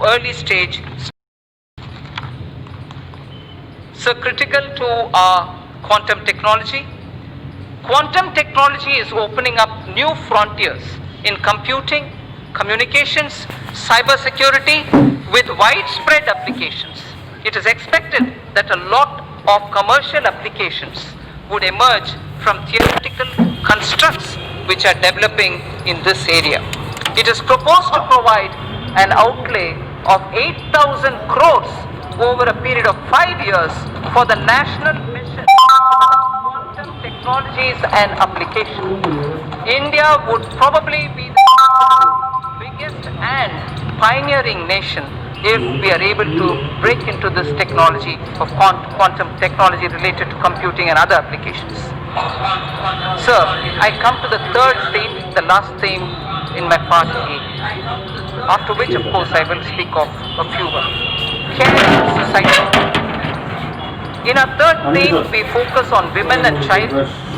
early stage. So critical to our quantum technology. Quantum technology is opening up new frontiers in computing, communications, cybersecurity with widespread applications. It is expected that a lot of commercial applications would emerge from theoretical constructs which are developing in this area. It is proposed to provide an outlay of 8,000 crores over a period of 5 years for the national mission on quantum technologies and applications. India would probably be the biggest and pioneering nation if we are able to break into this technology of quantum technology related to computing and other applications. Sir, I come to the third theme, the last theme in my part A, after which of course I will speak of a few caring society. In our third theme, we focus on women and child,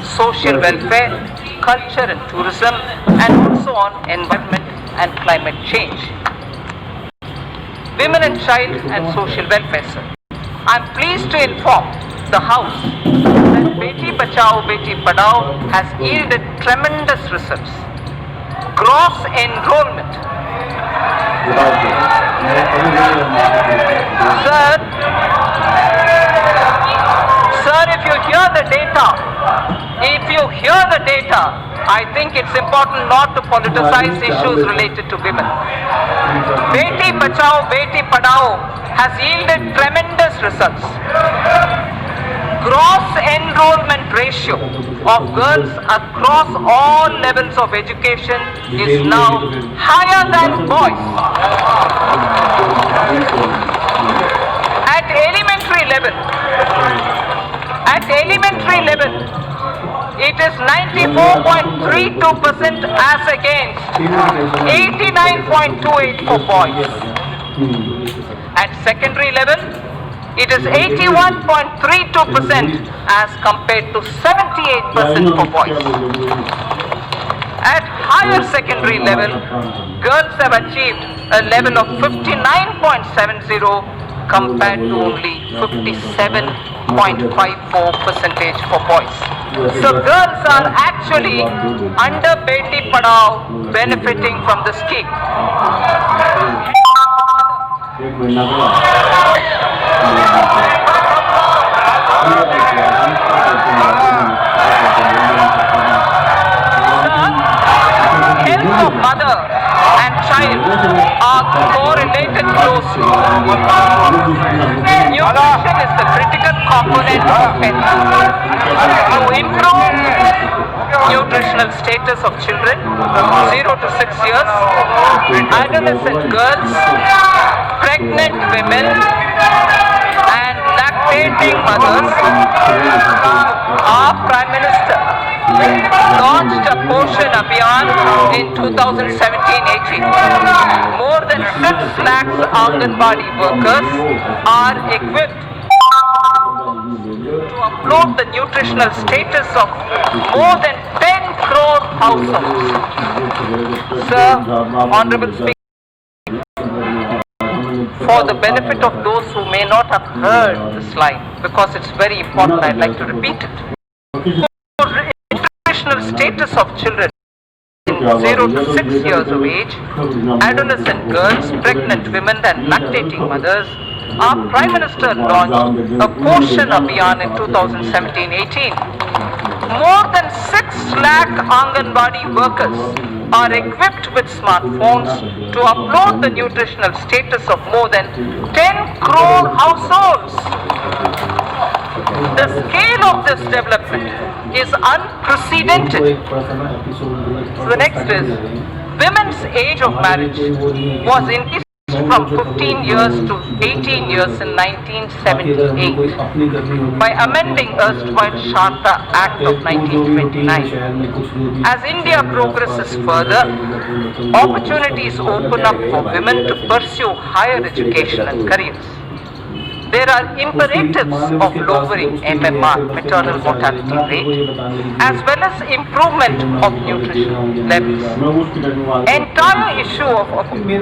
social welfare, culture and tourism, and also on environment and climate change. Women and child and social welfare, sir. I am pleased to inform the House that Beti Bachao, Beti Padhao has yielded tremendous results. Gross enrollment. Sir, if you hear the data, I think it's important not to politicize issues related to women. Beti Bachao, Beti Padhao has yielded tremendous results. Gross enrollment ratio of girls across all levels of education is now higher than boys. At elementary level, it is 94.32% as against 89.28 for boys. At secondary level, it is 81.32% as compared to 78% for boys. At higher secondary level, girls have achieved a level of 59.70 compared to only 57.54% for boys. So girls are actually under Beti Padhao benefiting from the scheme. Health of mother and child are correlated closely. Nutrition is the critical component of health. To improve nutritional status of children 0 to 6 years, adolescent girls, pregnant women, and lactating mothers, our Prime Minister launched a Poshan Abhiyan in 2017-18. More than 6 lakhs Anganwadi workers are equipped to upload the nutritional status of more than 10 crore households. Sir, Honorable Speaker, for the benefit of those who may not have heard this line, because it's very important, I'd like to repeat it. For nutritional status of children 0 to 6 years of age, adolescent girls, pregnant women and lactating mothers, our Prime Minister launched a Poshan Abhiyan in 2017-18. More than 6 lakh Anganwadi workers are equipped with smartphones to upload the nutritional status of more than 10 crore households. The scale of this development is unprecedented. So the next is, women's age of marriage was increased from 15 years to 18 years in 1978 by amending erstwhile Sharda Act of 1929. As India progresses further, opportunities open up for women to pursue higher education and careers. There are imperatives of lowering MMR, maternal mortality rate, as well as improvement of nutrition levels. Entire issue of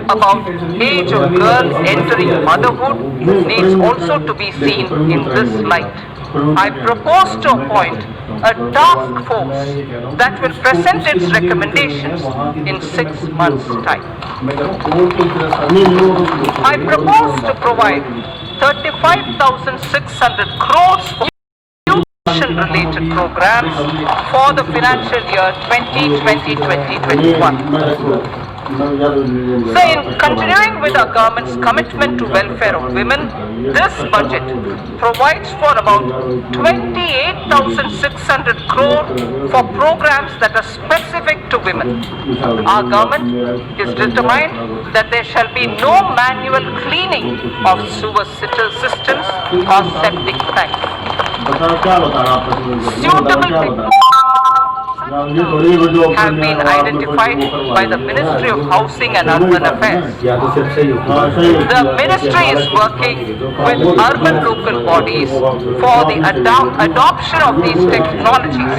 about age of girls entering motherhood needs also to be seen in this light. I propose to appoint a task force that will present its recommendations in 6 months' time. I propose to provide 35,600 crores for nutrition-related programs for the financial year 2020-2021. So, in continuing with our government's commitment to welfare of women, this budget provides for about 28,600 crore for programs that are specific to women. Our government is determined that there shall be no manual cleaning of sewer systems or septic tanks. Suitable have been identified by the Ministry of Housing and Urban Affairs. The ministry is working with urban local bodies for the adoption of these technologies.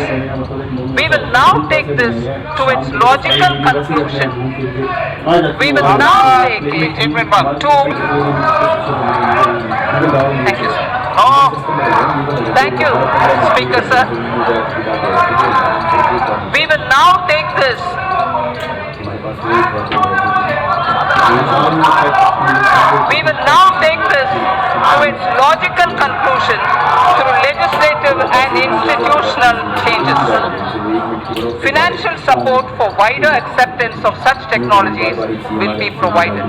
We will now take this to its logical conclusion. We will now take it to... Thank you, sir. Thank you, Speaker, sir. We will now take this. We will now take this to its logical conclusion through legislative and institutional changes. Financial support for wider acceptance of such technologies will be provided.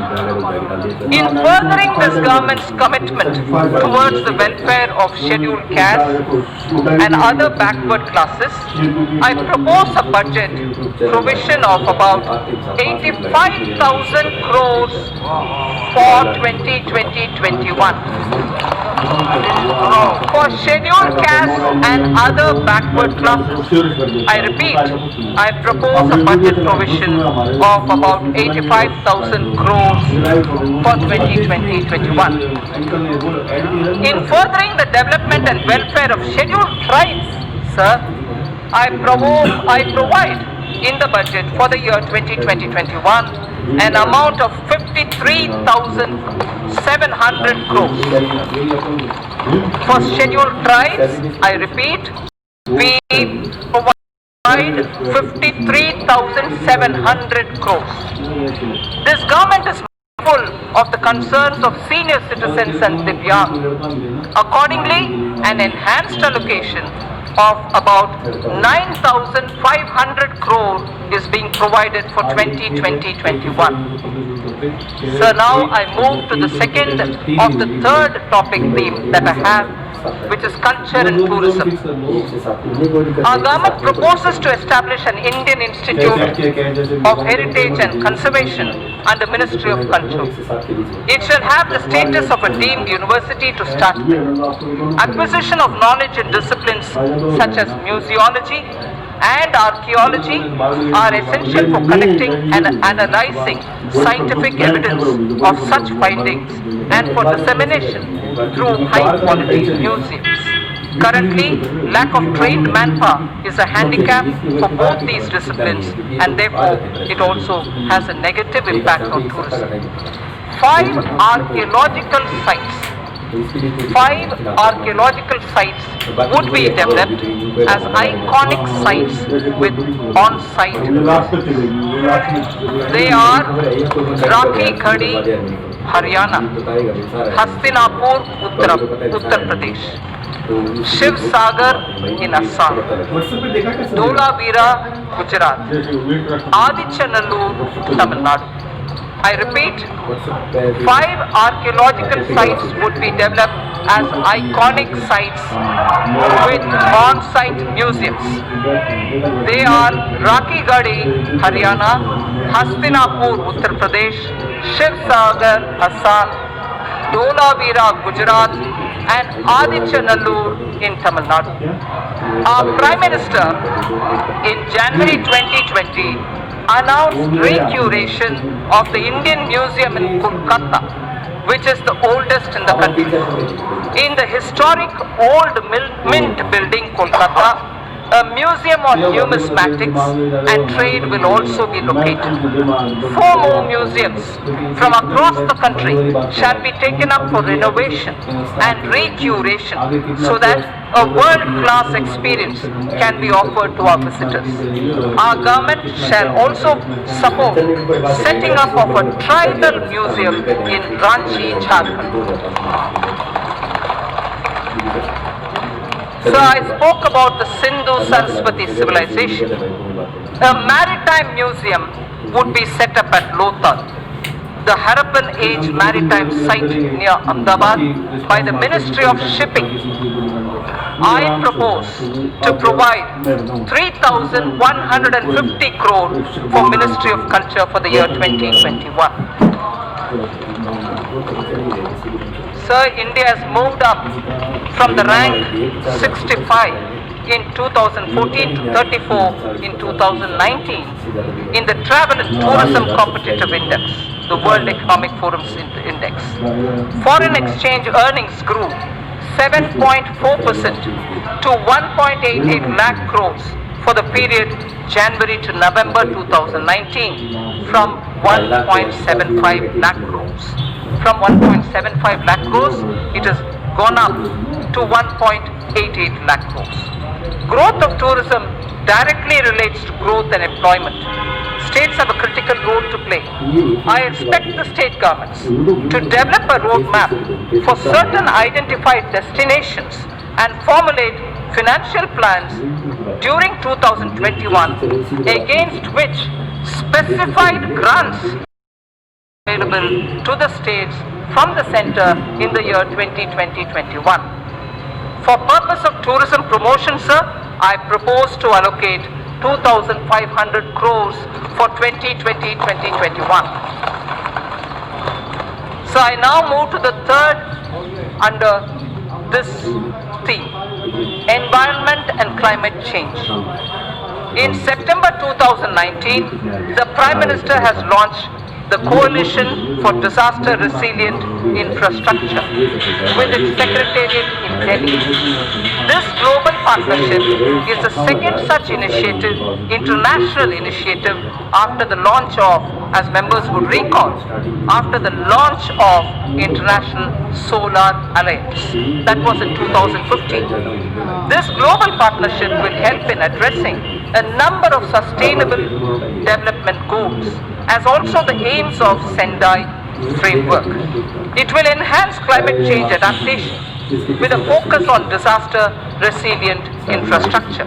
In furthering this government's commitment towards the welfare of scheduled castes and other backward classes, I propose a budget provision of about 85,000 crores for 2020-21. For scheduled castes and other backward classes, I repeat, I propose a budget provision of about 85,000 crores for 2020-21. In furthering the development and welfare of scheduled tribes, sir, I provide in the budget for the year 2020-21 an amount of 53,700 crores. For scheduled tribes, I repeat, we provide 53,700 crores. This government is mindful of the concerns of senior citizens and Divyang. Accordingly, an enhanced allocation of about 9,500 crore is being provided for 2020-21. So now I move to the second of the third topic theme that I have, which is culture and tourism. Our government proposes to establish an Indian Institute of Heritage and Conservation under Ministry of Culture. It shall have the status of a deemed university to start with. Acquisition of knowledge in disciplines such as museology and archaeology are essential for collecting and analyzing scientific evidence of such findings and for dissemination through high-quality museums. Currently, lack of trained manpower is a handicap for both these disciplines, and therefore it also has a negative impact on tourism. 5 archaeological sites would be developed as iconic sites with on-site. They are Rakhi Ghadi, Haryana, Hastinapur, Uttar Pradesh, Shiv Sagar in Assam, Dholavira, Gujarat, Adichanallur, Tamil Nadu. I repeat, 5 archaeological sites would be developed as iconic sites with on-site museums. They are Rakhi Ghadi, Haryana, Hastinapur, Uttar Pradesh, Shiv Sagar, Assam, Dholavira, Gujarat, and Adichanallur in Tamil Nadu. Our Prime Minister in January 2020 announced recuration of the Indian Museum in Kolkata which is the oldest in the country. In the historic old Mint building, Kolkata, a museum on numismatics and trade will also be located. 4 more museums from across the country shall be taken up for renovation and recuration so that a world-class experience can be offered to our visitors. Our government shall also support setting up of a tribal museum in Ranchi, Jharkhand. So I spoke about the Sindhu-Saraswati civilization. A maritime museum would be set up at Lothal, the Harappan age maritime site near Ahmedabad by the Ministry of Shipping. I propose to provide 3,150 crore for Ministry of Culture for the year 2021. Sir, India has moved up from the rank 65 in 2014 to 34 in 2019 in the Travel and Tourism Competitive Index, the World Economic Forum's index. Foreign exchange earnings grew 7.4% to 1.88 lakh crores for the period January to November 2019 from 1.75 lakh crores. From 1.75 lakh crores, it has gone up to 1.88 lakh crores. Growth of tourism directly relates to growth and employment. States have a critical role to play. I expect the state governments to develop a roadmap for certain identified destinations and formulate financial plans during 2021 against which specified grants available to the states from the center in the year 2020-21. For purpose of tourism promotion, sir, I propose to allocate 2,500 crores for 2020-2021. So I now move to the third under this theme, environment and climate change. In September 2019, the Prime Minister has launched the Coalition for Disaster Resilient Infrastructure with its secretariat in Delhi. This global partnership is the second such initiative, international initiative, after the launch of, as members would recall, after the launch of International Solar Alliance. That was in 2015. This global partnership will help in addressing a number of sustainable development goals, as also the aims of Sendai framework. It will enhance climate change adaptation with a focus on disaster resilient infrastructure.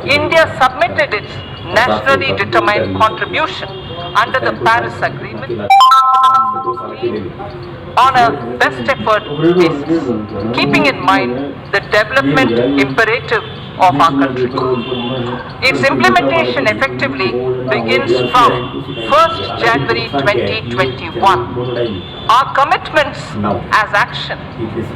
India submitted its nationally determined contribution under the Paris Agreement on a best effort basis, keeping in mind the development imperative of our country. Its implementation effectively begins from 1st January 2021. Our commitments as action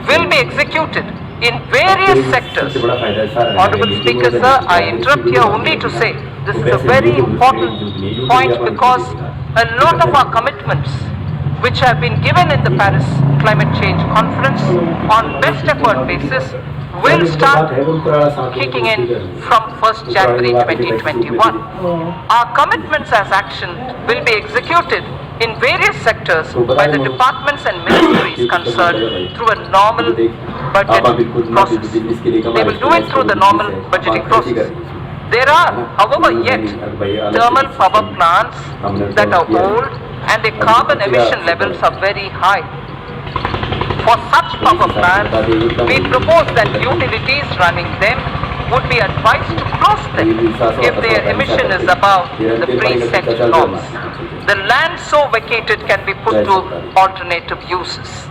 will be executed in various sectors. Honorable Speaker, sir, I interrupt here only to say this is a very important point, because a lot of our commitments which have been given in the Paris Climate Change Conference on best effort basis will start kicking in from 1st January 2021. Our commitments as action will be executed in various sectors by the departments and ministries concerned through a normal budget process. They will do it through the normal budgeting process. There are, however, yet thermal power plants that are old and the carbon emission levels are very high. For such power plants, we propose that utilities running them would be advised to close them if their emission is above the preset norms. The land so vacated can be put to alternative uses.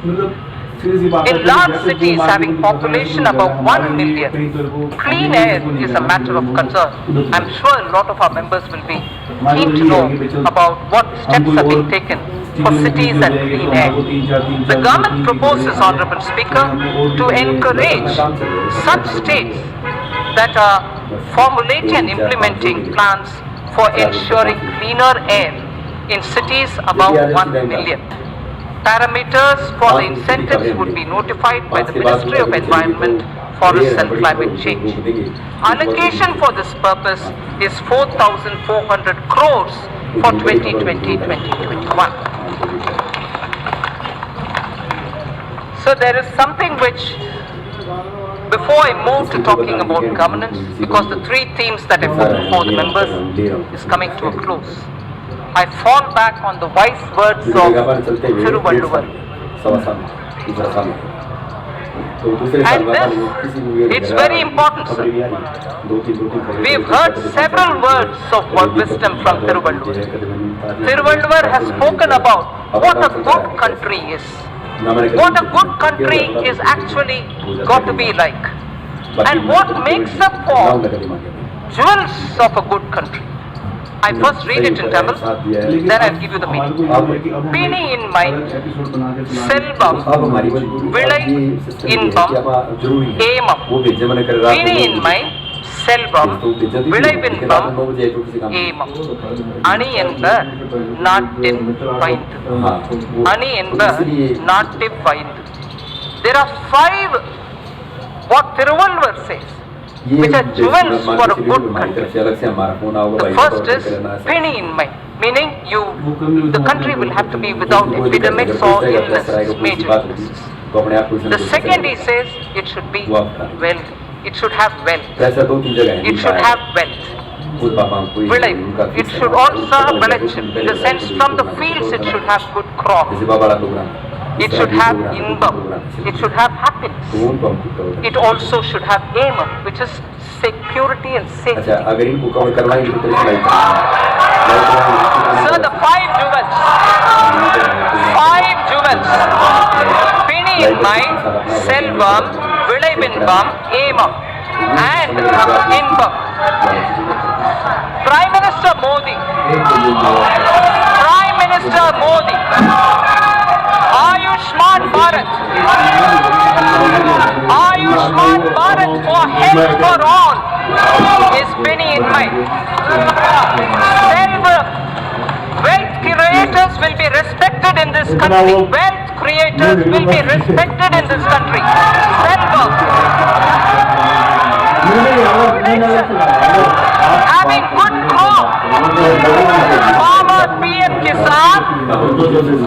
In large cities having population above 1 million, clean air is a matter of concern. I'm sure a lot of our members will be keen to know about what steps are being taken for cities and clean air. The government proposes, Honorable Speaker, to encourage such states that are formulating and implementing plans for ensuring cleaner air in cities above 1 million. Parameters for the incentives would be notified by the Ministry of Environment, Forests and Climate Change. Allocation for this purpose is 4,400 crores for 2020-2021. So there is something which, before I move to talking about governance, because the three themes that I put before the members is coming to a close, I fall back on the wise words of Thiruvalluvar. And this, it's very important, sir. We've heard several words of wisdom from Thiruvalluvar. Thiruvalluvar has spoken about what a good country is. What a good country is actually got to be like. And what makes up for jewels of a good country. I first read it in Tamil, then I'll give you the meaning. Pini in mind, Selvam, Vilai inbam, Emam. Pini in mind, Selvam, Vilai inbam, Emam. Ani enba, Nattin Vaindu. Ani enba, Nattin Vaindu. There are 5, what Thiruvalluvar says, which are jewels for a good country. The first is penny in mind, meaning the country will have to be without epidemics or illnesses, major illnesses. The second, he says, it should be wealth. It should have wealth. It should have wealth. It should also have wealth, in the sense from the fields it should have good crops. It should have inbam. It should have happiness. It also should have aimam, which is security and safety. So the 5 jewels. 5 jewels. Pini in mind, selvam, vilaibinbam, aimam, and inbam. Prime Minister Modi. Prime Minister Modi. Ayushman Bharat. Ayushman Bharat for health for all is penny in mind. Wealth creators will be respected in this country. Wealth creators will be respected in this country. Having good crop. Farmer PM Kisan,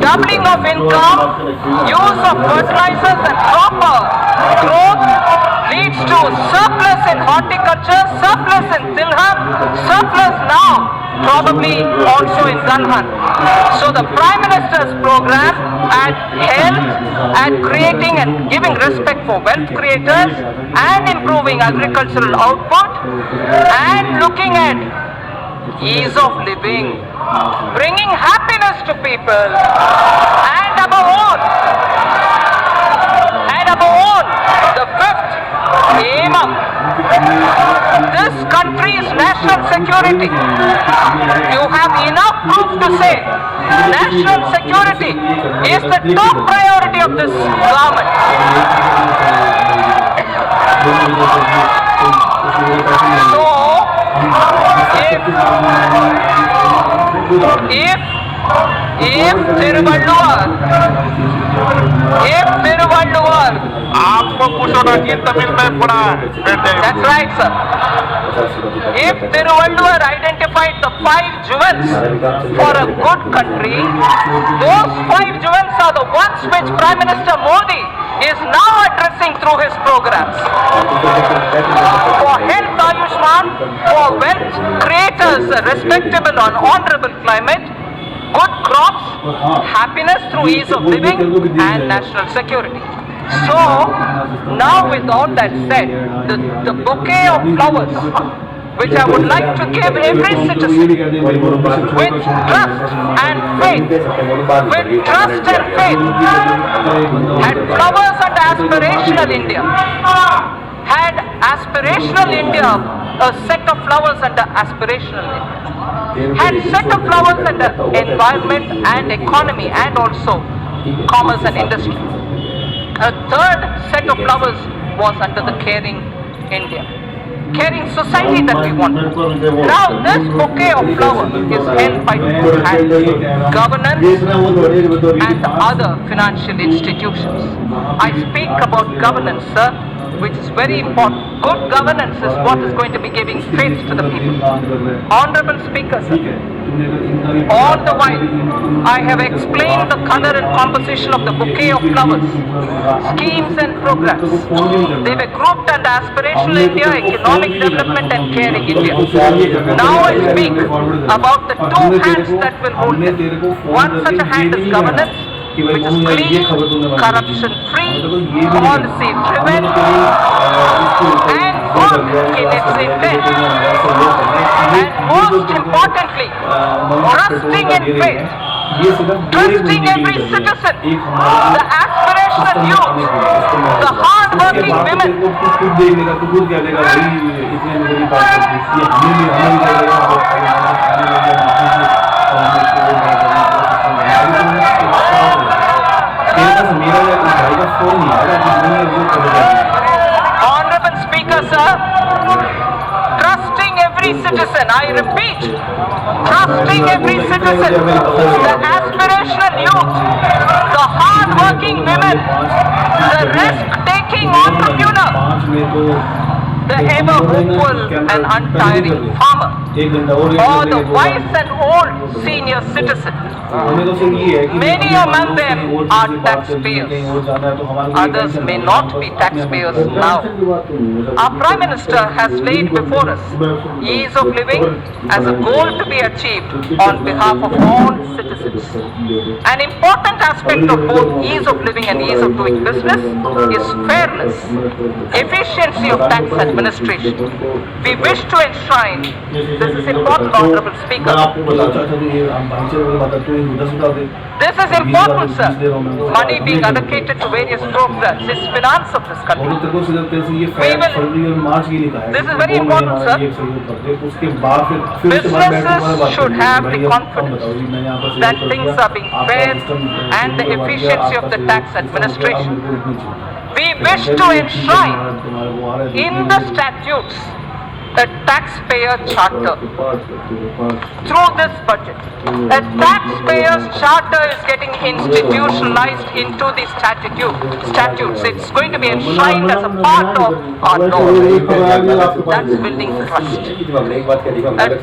doubling of income, use of fertilizers and proper growth leads to surplus in horticulture, surplus in tilham, surplus now, probably also in Danhan. So the Prime Minister's program at health, at creating and giving respect for wealth creators and improving agricultural output and looking at ease of living, bringing happiness to people, and above all, the 5th aim of this country's national security. You have enough proof to say national security is the top priority of this government. So, if Thiruvalluvar, आपको पूछना कि तमिल में पढ़ा। That's right, sir. If Thiruvalluvar identified the 5 jewels for a good country, those 5 jewels are the ones which Prime Minister Modi is now addressing through his programs. For health, Ayushman, for wealth creators, a respectable and honorable climate, good crops, happiness through ease of living, and national security. So, now with all that said, the bouquet of flowers which I would like to give every citizen with trust and faith, had flowers under aspirational India, had aspirational India, a set of flowers under aspirational India, had set of flowers under environment and economy and also commerce and industry. A third set of flowers was under the caring India. caring society that we want. Now, this bouquet of flowers is held by two hands: governance and other financial institutions. I speak about governance, sir, which is very important. Good governance is what is going to be giving faith to the people. Honorable Speaker, sir, all the while I have explained the color and composition of the bouquet of flowers, schemes and programs. They were grouped under aspirational India, economic development and caring India. Now I speak about the two hands that will hold them. One such a hand is governance, which is clean, corruption-free, policy-driven, and good in its intent. And most importantly, trusting in faith, trusting every citizen, the aspirational youth, the hard-working women. Honorable Speaker, sir, trusting every citizen, I repeat, trusting every citizen, the aspirational youth, the hard-working women, the risk-taking entrepreneur, the ever-hopeful and untiring farmer, or the wise and old senior citizen. Many among them are taxpayers. Others may not be taxpayers now. Our Prime Minister has laid before us ease of living as a goal to be achieved on behalf of all citizens. An important aspect of both ease of living and ease of doing business is fairness, efficiency of tax administration. We wish to enshrine, this is important, Honorable Speaker. This is important, sir. Money being allocated to various programs is finance of this country. This is very important, sir. Businesses should have the confidence that things are being fair and the efficiency of the tax administration. We wish to enshrine in the statutes a taxpayer charter. Through this budget, a taxpayer's charter is getting institutionalized into the statutes. It's going to be enshrined as a part of our law. That's building trust. A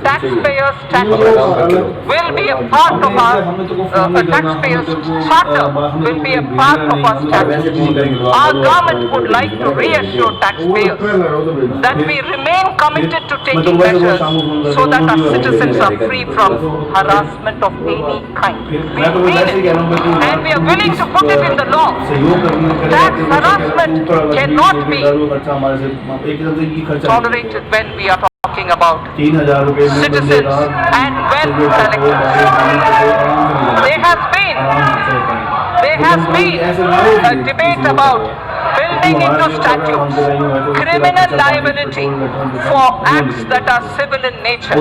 taxpayer's statute will be a part of a taxpayer's charter will be a part of our statute. Our government would like to reassure taxpayers that we remain committed to taking measures so that our citizens are free from harassment of any kind. We mean it, and we are willing to put it in the law. Tax harassment cannot be tolerated when we are talking about citizens and wealth collectors. There has been a debate about building into statutes criminal liability for acts that are civil in nature.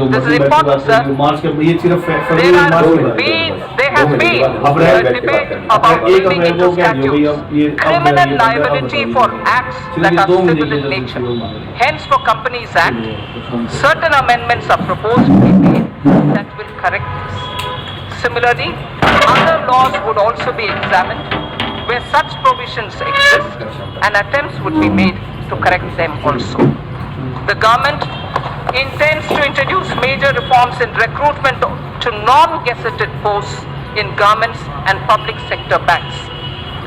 This is important, sir. There has been a debate about building into statutes criminal liability for acts that are civil in nature. Hence, for Companies Act, certain amendments are proposed to be made that will correct this. Similarly, other laws would also be examined where such provisions exist, and attempts would be made to correct them also. The government intends to introduce major reforms in recruitment to non-gazetted posts in governments and public sector banks.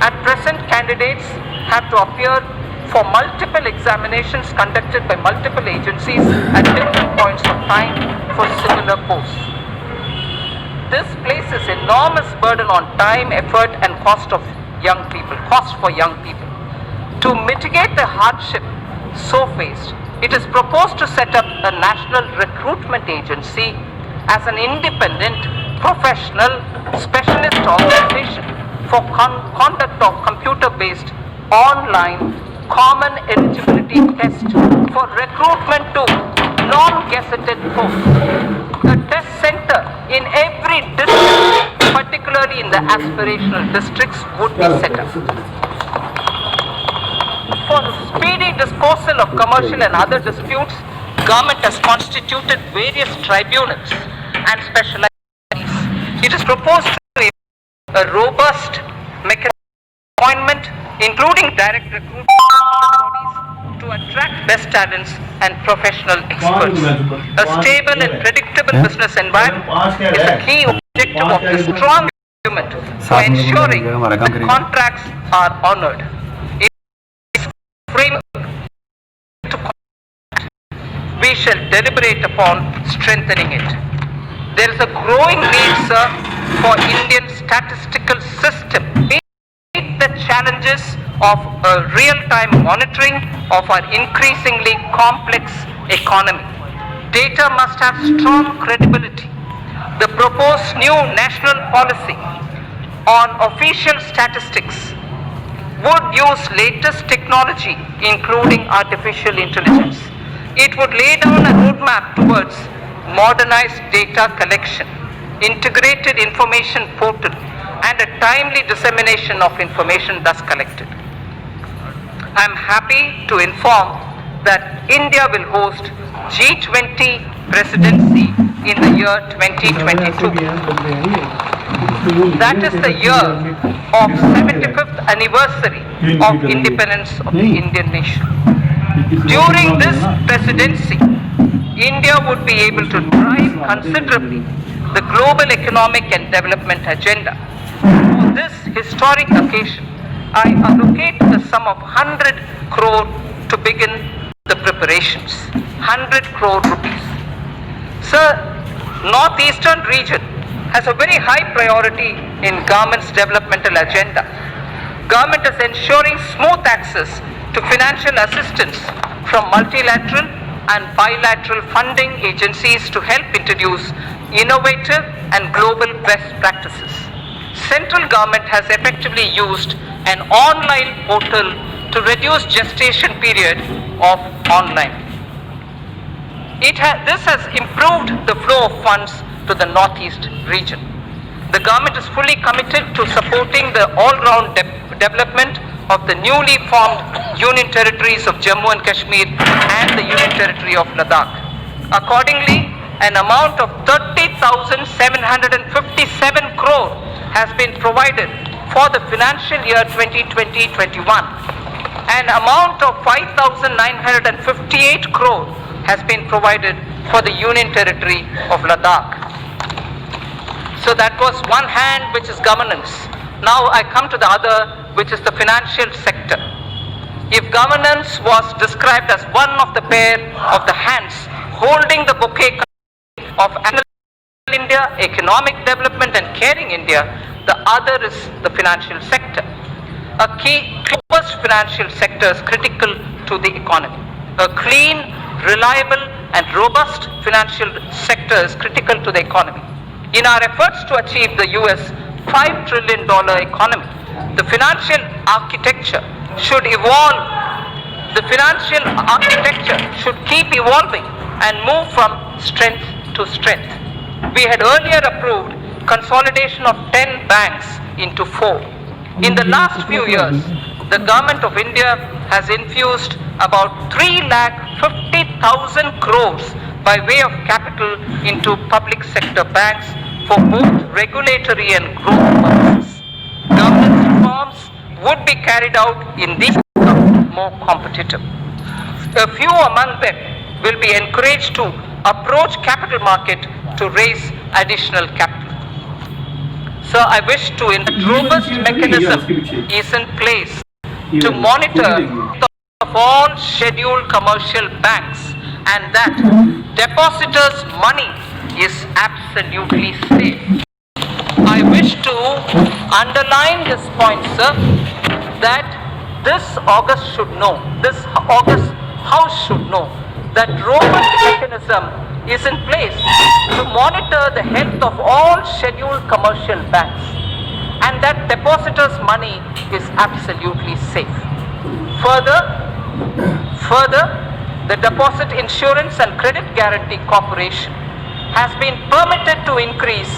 At present, candidates have to appear for multiple examinations conducted by multiple agencies at different points of time for similar posts. This places enormous burden on time, effort and cost for young people. To mitigate the hardship so faced, it is proposed to set up a national recruitment agency as an independent, professional, specialist organization for conduct of computer-based online common eligibility test for recruitment to non-gazetted posts. A test center in every district, particularly in the aspirational districts, would be set up. For speedy disposal of commercial and other disputes, government has constituted various tribunals and specialized bodies. It is proposed to a robust mechanism of appointment, including direct recruitment bodies to attract best talents and professional experts. A stable and predictable business environment is a key objective of the strong government for ensuring that contracts are honored. In this framework, we shall deliberate upon strengthening it. There is a growing need, sir, for Indian statistical system to meet the challenges of real-time monitoring of our increasingly complex economy. Data must have strong credibility. The proposed new national policy on official statistics would use latest technology, including artificial intelligence. It would lay down a roadmap towards modernized data collection, integrated information portal, and a timely dissemination of information thus collected. I am happy to inform that India will host G20 presidency in the year 2022. That is the year of 75th anniversary of independence of the Indian nation. During this presidency, India would be able to drive considerably the global economic and development agenda. For this historic occasion, I allocate the sum of 100 crore to begin the preparations. 100 crore rupees. Sir, Northeastern region has a very high priority in government's developmental agenda. Government is ensuring smooth access to financial assistance from multilateral and bilateral funding agencies to help introduce innovative and global best practices. Central government has effectively used an online portal to reduce gestation period of online. This has improved the flow of funds to the Northeast region. The government is fully committed to supporting the all-round development of the newly formed Union Territories of Jammu and Kashmir and the Union Territory of Ladakh. Accordingly, an amount of 30,757 crore has been provided for the financial year 2020-21. An amount of 5,958 crore has been provided for the Union Territory of Ladakh. So that was one hand, which is governance. Now I come to the other, which is the financial sector. If governance was described as one of the pair of the hands holding the bouquet of India, economic development and caring India, the other is the financial sector. A key robust financial sector is critical to the economy. A clean, reliable and robust financial sector is critical to the economy. In our efforts to achieve the US $5 trillion economy, the financial architecture should evolve. The financial architecture should keep evolving and move from strength to strength. We had earlier approved consolidation of 10 banks into 4. In the last few years, the government of India has infused about 3,50,000 crores by way of capital into public sector banks for both regulatory and growth purposes. Governance reforms would be carried out in these more competitive. A few among them will be encouraged to approach capital market to raise additional capital. So I wish to a robust mechanism is in place to monitor of all scheduled commercial banks and that depositors' money is absolutely safe. I wish to underline this point, sir, that this August House should know that robust mechanism is in place to monitor the health of all scheduled commercial banks and that depositors' money is absolutely safe. Further, the Deposit Insurance and Credit Guarantee Corporation has been permitted to increase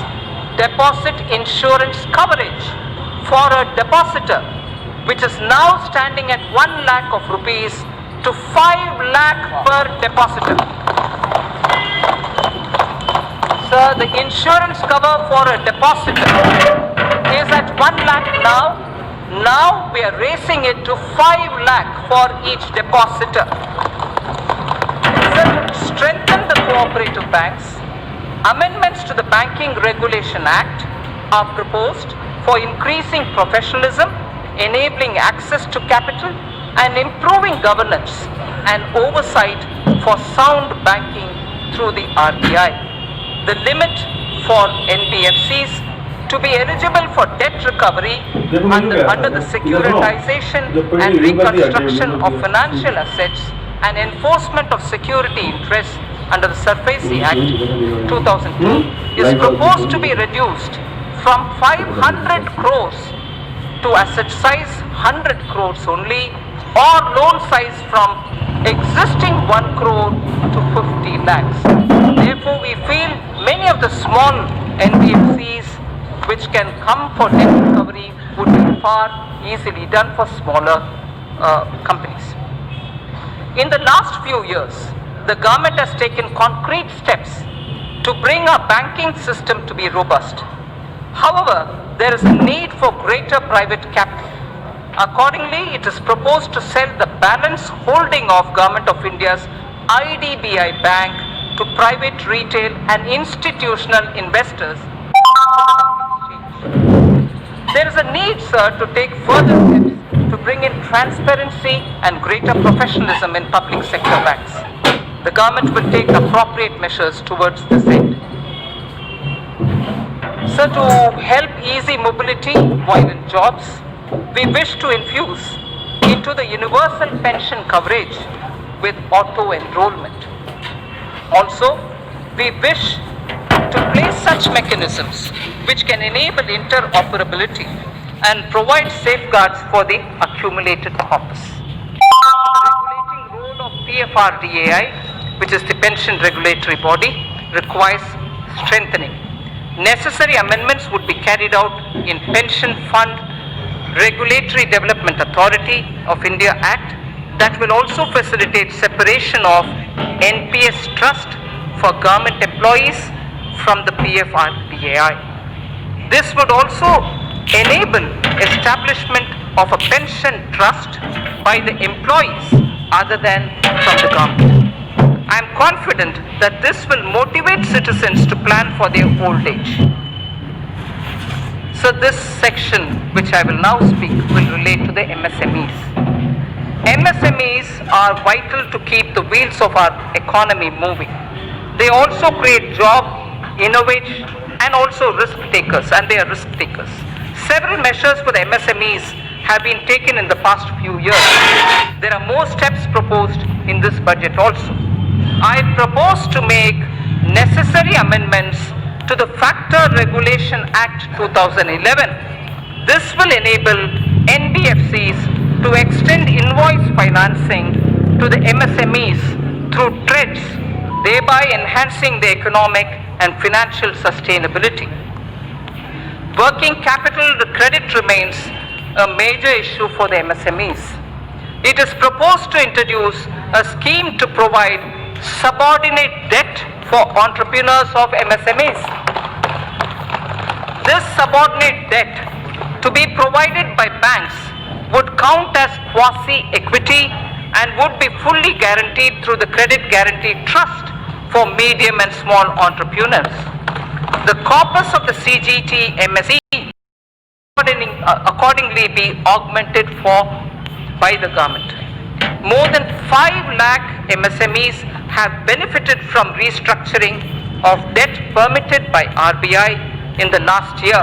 deposit insurance coverage for a depositor which is now standing at 1 lakh of rupees to 5 lakh per depositor. Sir, the insurance cover for a depositor is at 1 lakh now. Now we are raising it to 5 lakh for each depositor. Sir, to strengthen the cooperative banks, amendments to the Banking Regulation Act are proposed for increasing professionalism, enabling access to capital, and improving governance and oversight for sound banking through the RBI. The limit for NBFCs to be eligible for debt recovery under the securitization and reconstruction of financial assets and enforcement of security interests under the SARFAESI Act 2002 is proposed to be reduced from 500 crores to asset size 100 crores only, or loan size from existing 1 crore to 50 lakhs. Therefore, we feel many of the small NBFCs which can come for debt recovery would be far easily done for smaller companies. In the last few years, the government has taken concrete steps to bring our banking system to be robust. However, there is a need for greater private capital. Accordingly, it is proposed to sell the balance holding of Government of India's IDBI Bank to private, retail and institutional investors. There is a need, sir, to take further steps to bring in transparency and greater professionalism in public sector banks. The government will take appropriate measures towards this end. Sir, to help easy mobility while in jobs, we wish to infuse into the universal pension coverage with auto enrollment. Also, we wish to place such mechanisms which can enable interoperability and provide safeguards for the accumulated corpus. Regulating role of PFRDAI, which is the pension regulatory body, requires strengthening. Necessary amendments would be carried out in Pension Fund Regulatory Development Authority of India Act that will also facilitate separation of NPS trust for government employees from the PFRDAI. This would also enable establishment of a pension trust by the employees other than from the government. I am confident that this will motivate citizens to plan for their old age. So this section, which I will now speak, will relate to the MSMEs. MSMEs are vital to keep the wheels of our economy moving. They also create job, innovation, and also risk takers, and they are risk takers. Several measures for the MSMEs have been taken in the past few years. There are more steps proposed in this budget also. I propose to make necessary amendments to the Factor Regulation Act 2011. This will enable NBFCs to extend invoice financing to the MSMEs through TREDS, thereby enhancing the economic and financial sustainability. Working capital credit remains a major issue for the MSMEs. It is proposed to introduce a scheme to provide subordinate debt for entrepreneurs of MSMEs. This subordinate debt to be provided by banks would count as quasi-equity and would be fully guaranteed through the Credit Guarantee Trust for medium and small entrepreneurs. The corpus of the CGT MSE accordingly be augmented by the government. More than 5 lakh MSMEs have benefited from restructuring of debt permitted by RBI in the last year.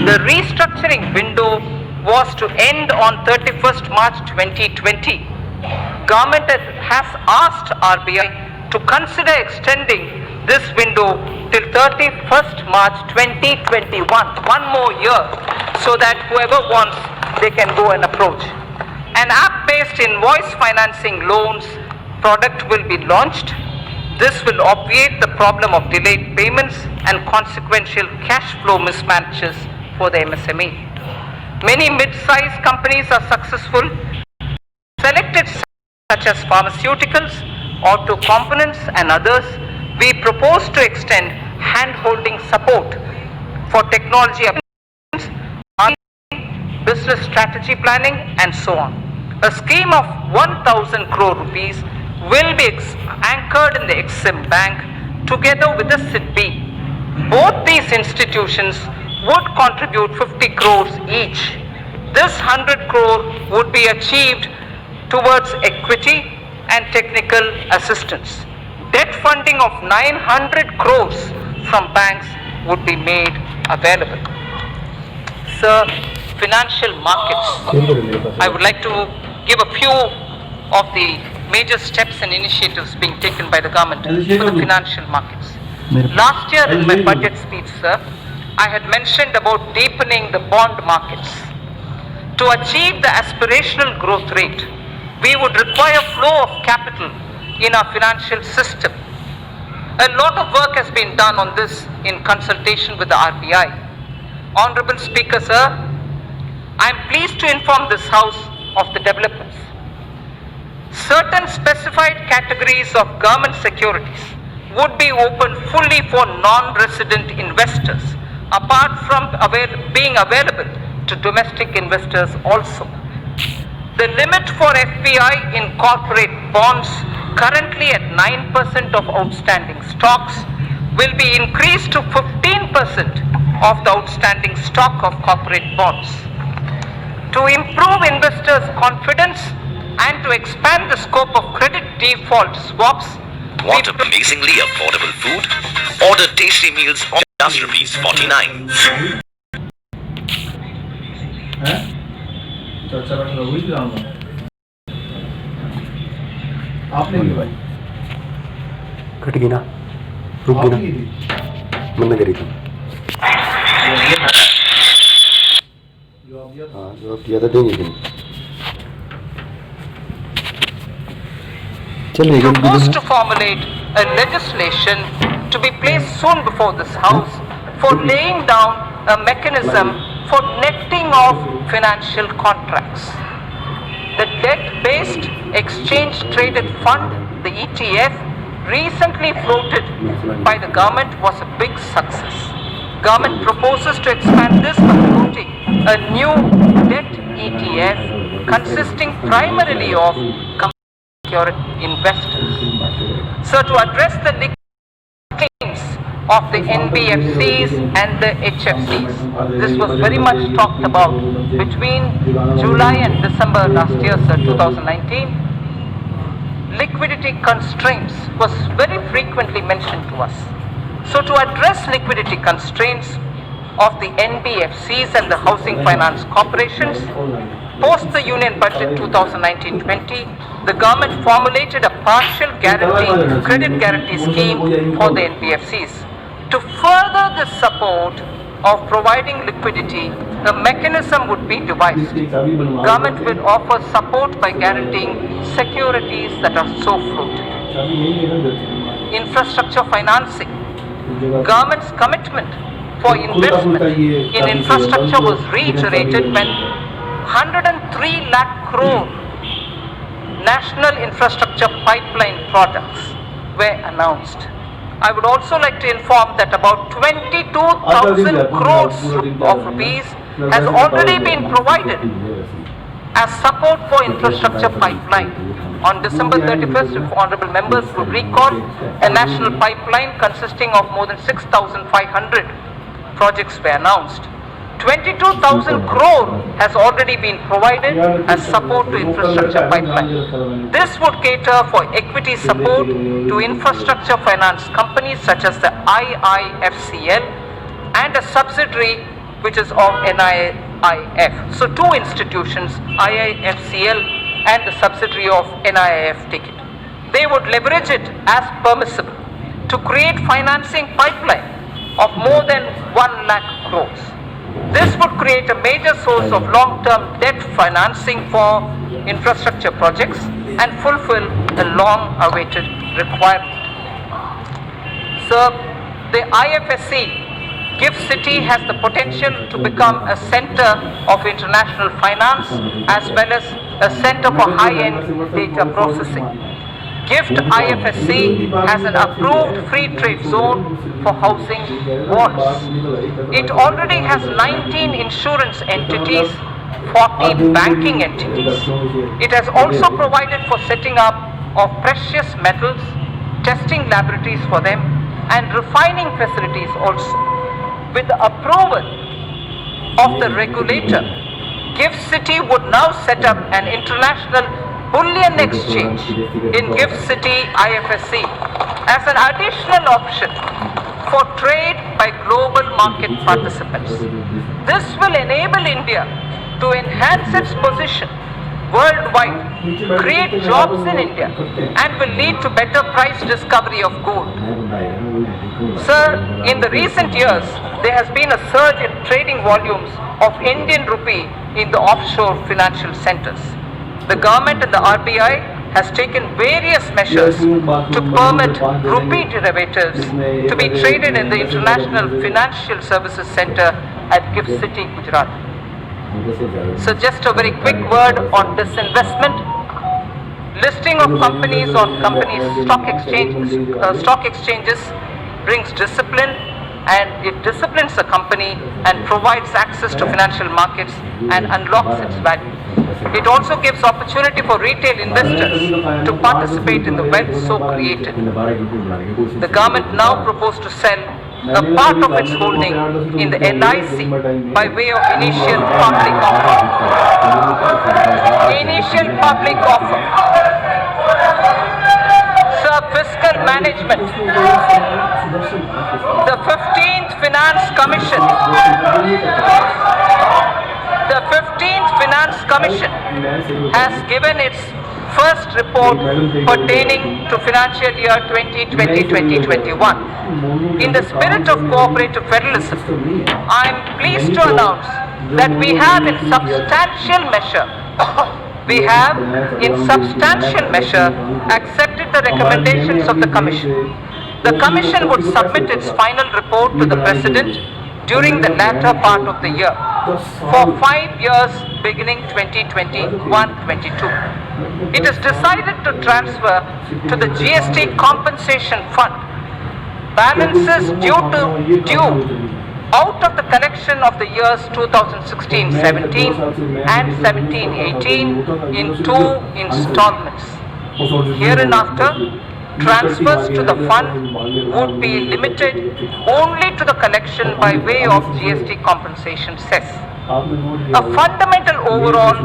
The restructuring window was to end on 31st March 2020. Government has asked RBI to consider extending this window till 31st March 2021, one more year, so that whoever wants, they can go and approach. An app-based invoice financing loans product will be launched. This will obviate the problem of delayed payments and consequential cash flow mismatches for the MSME. Many mid-sized companies are successful. Selected such as pharmaceuticals, auto components and others, we propose to extend hand-holding support for technology business strategy planning and so on. A scheme of 1,000 crore rupees will be anchored in the Exim Bank together with the SIDBI. Both these institutions would contribute 50 crores each. This 100 crore would be achieved towards equity and technical assistance. Debt funding of 900 crores from banks would be made available. Sir, financial markets. I would like to give a few of the major steps and initiatives being taken by the government for the financial markets. Last year in my budget speech, sir, I had mentioned about deepening the bond markets. To achieve the aspirational growth rate, we would require flow of capital in our financial system. A lot of work has been done on this in consultation with the RBI. Honorable Speaker, sir, I am pleased to inform this House of the developments. Certain specified categories of government securities would be opened fully for non-resident investors, apart from being available to domestic investors also. The limit for FPI in corporate bonds, currently at 9% of outstanding stocks, will be increased to 15% of the outstanding stock of corporate bonds. To improve investors' confidence and to expand the scope of credit default swaps, want amazingly affordable food? Order tasty meals on just ₹49. Cut गई ना, रुक गई ना, मैंने करी थी। हाँ, जवाब दिया था, देंगे कि नहीं? propose to formulate a legislation to be placed soon before this House for laying down a mechanism for netting of financial contracts. The debt-based exchange traded fund, the ETF, recently floated by the government was a big success. Government proposes to expand this by floating a new debt ETF consisting primarily of investors. So to address the claims of the NBFCs and the HFCs, this was very much talked about between July and December last year, sir, 2019. Liquidity constraints was very frequently mentioned to us. So to address liquidity constraints of the NBFCs and the housing finance corporations, post the Union Budget 2019-20, the government formulated a partial guarantee, credit guarantee scheme for the NBFCs. To further the support of providing liquidity, a mechanism would be devised. Government will offer support by guaranteeing securities that are so floated. Infrastructure financing. Government's commitment for investment in infrastructure was reiterated when 103 lakh crore national infrastructure pipeline projects were announced. I would also like to inform that about 22,000 crores of rupees has already been provided as support for infrastructure pipeline. On December 31st, if honorable members would recall, a national pipeline consisting of more than 6,500 projects were announced. 22,000 crore has already been provided as support to infrastructure pipeline. This would cater for equity support to infrastructure finance companies such as the IIFCL and a subsidiary which is of NIIF. So two institutions, IIFCL and the subsidiary of NIIF, take it. They would leverage it as permissible to create financing pipeline of more than 1 lakh crores. This would create a major source of long-term debt financing for infrastructure projects and fulfill a long-awaited requirement. Sir, the IFSC GIFT City has the potential to become a center of international finance as well as a center for high-end data processing. GIFT IFSC has an approved free trade zone for housing bonds. It already has 19 insurance entities, 40 banking entities. It has also provided for setting up of precious metals, testing laboratories for them, and refining facilities also. With the approval of the regulator, GIFT City would now set up an international bullion exchange in GIFT City IFSC as an additional option for trade by global market participants. This will enable India to enhance its position worldwide, create jobs in India, and will lead to better price discovery of gold. Sir, in the recent years, there has been a surge in trading volumes of Indian rupee in the offshore financial centers. The government and the RBI has taken various measures to permit rupee derivatives to be traded in the International Financial Services Center at GIFT City, Gujarat. So just a very quick word on disinvestment. Listing of companies on stock exchanges brings discipline, and it disciplines the company and provides access to financial markets and unlocks its value. It also gives opportunity for retail investors to participate in the wealth so created. The government now proposes to sell a part of its holding in the LIC by way of initial public offer. Initial public offer. Sir, fiscal management. The 15th Finance Commission. The 15th Finance Commission has given its first report pertaining to financial year 2020-2021. In the spirit of cooperative federalism, I am pleased to announce that we have in substantial measure accepted the recommendations of the Commission. The Commission would submit its final report to the President during the latter part of the year for 5 years beginning 2021-22. It is decided to transfer to the GST compensation fund balances due out of the collection of the years 2016-17 and 17-18 in 2 installments. Hereinafter, transfers to the fund would be limited only to the collection by way of GST compensation cess. A fundamental overhaul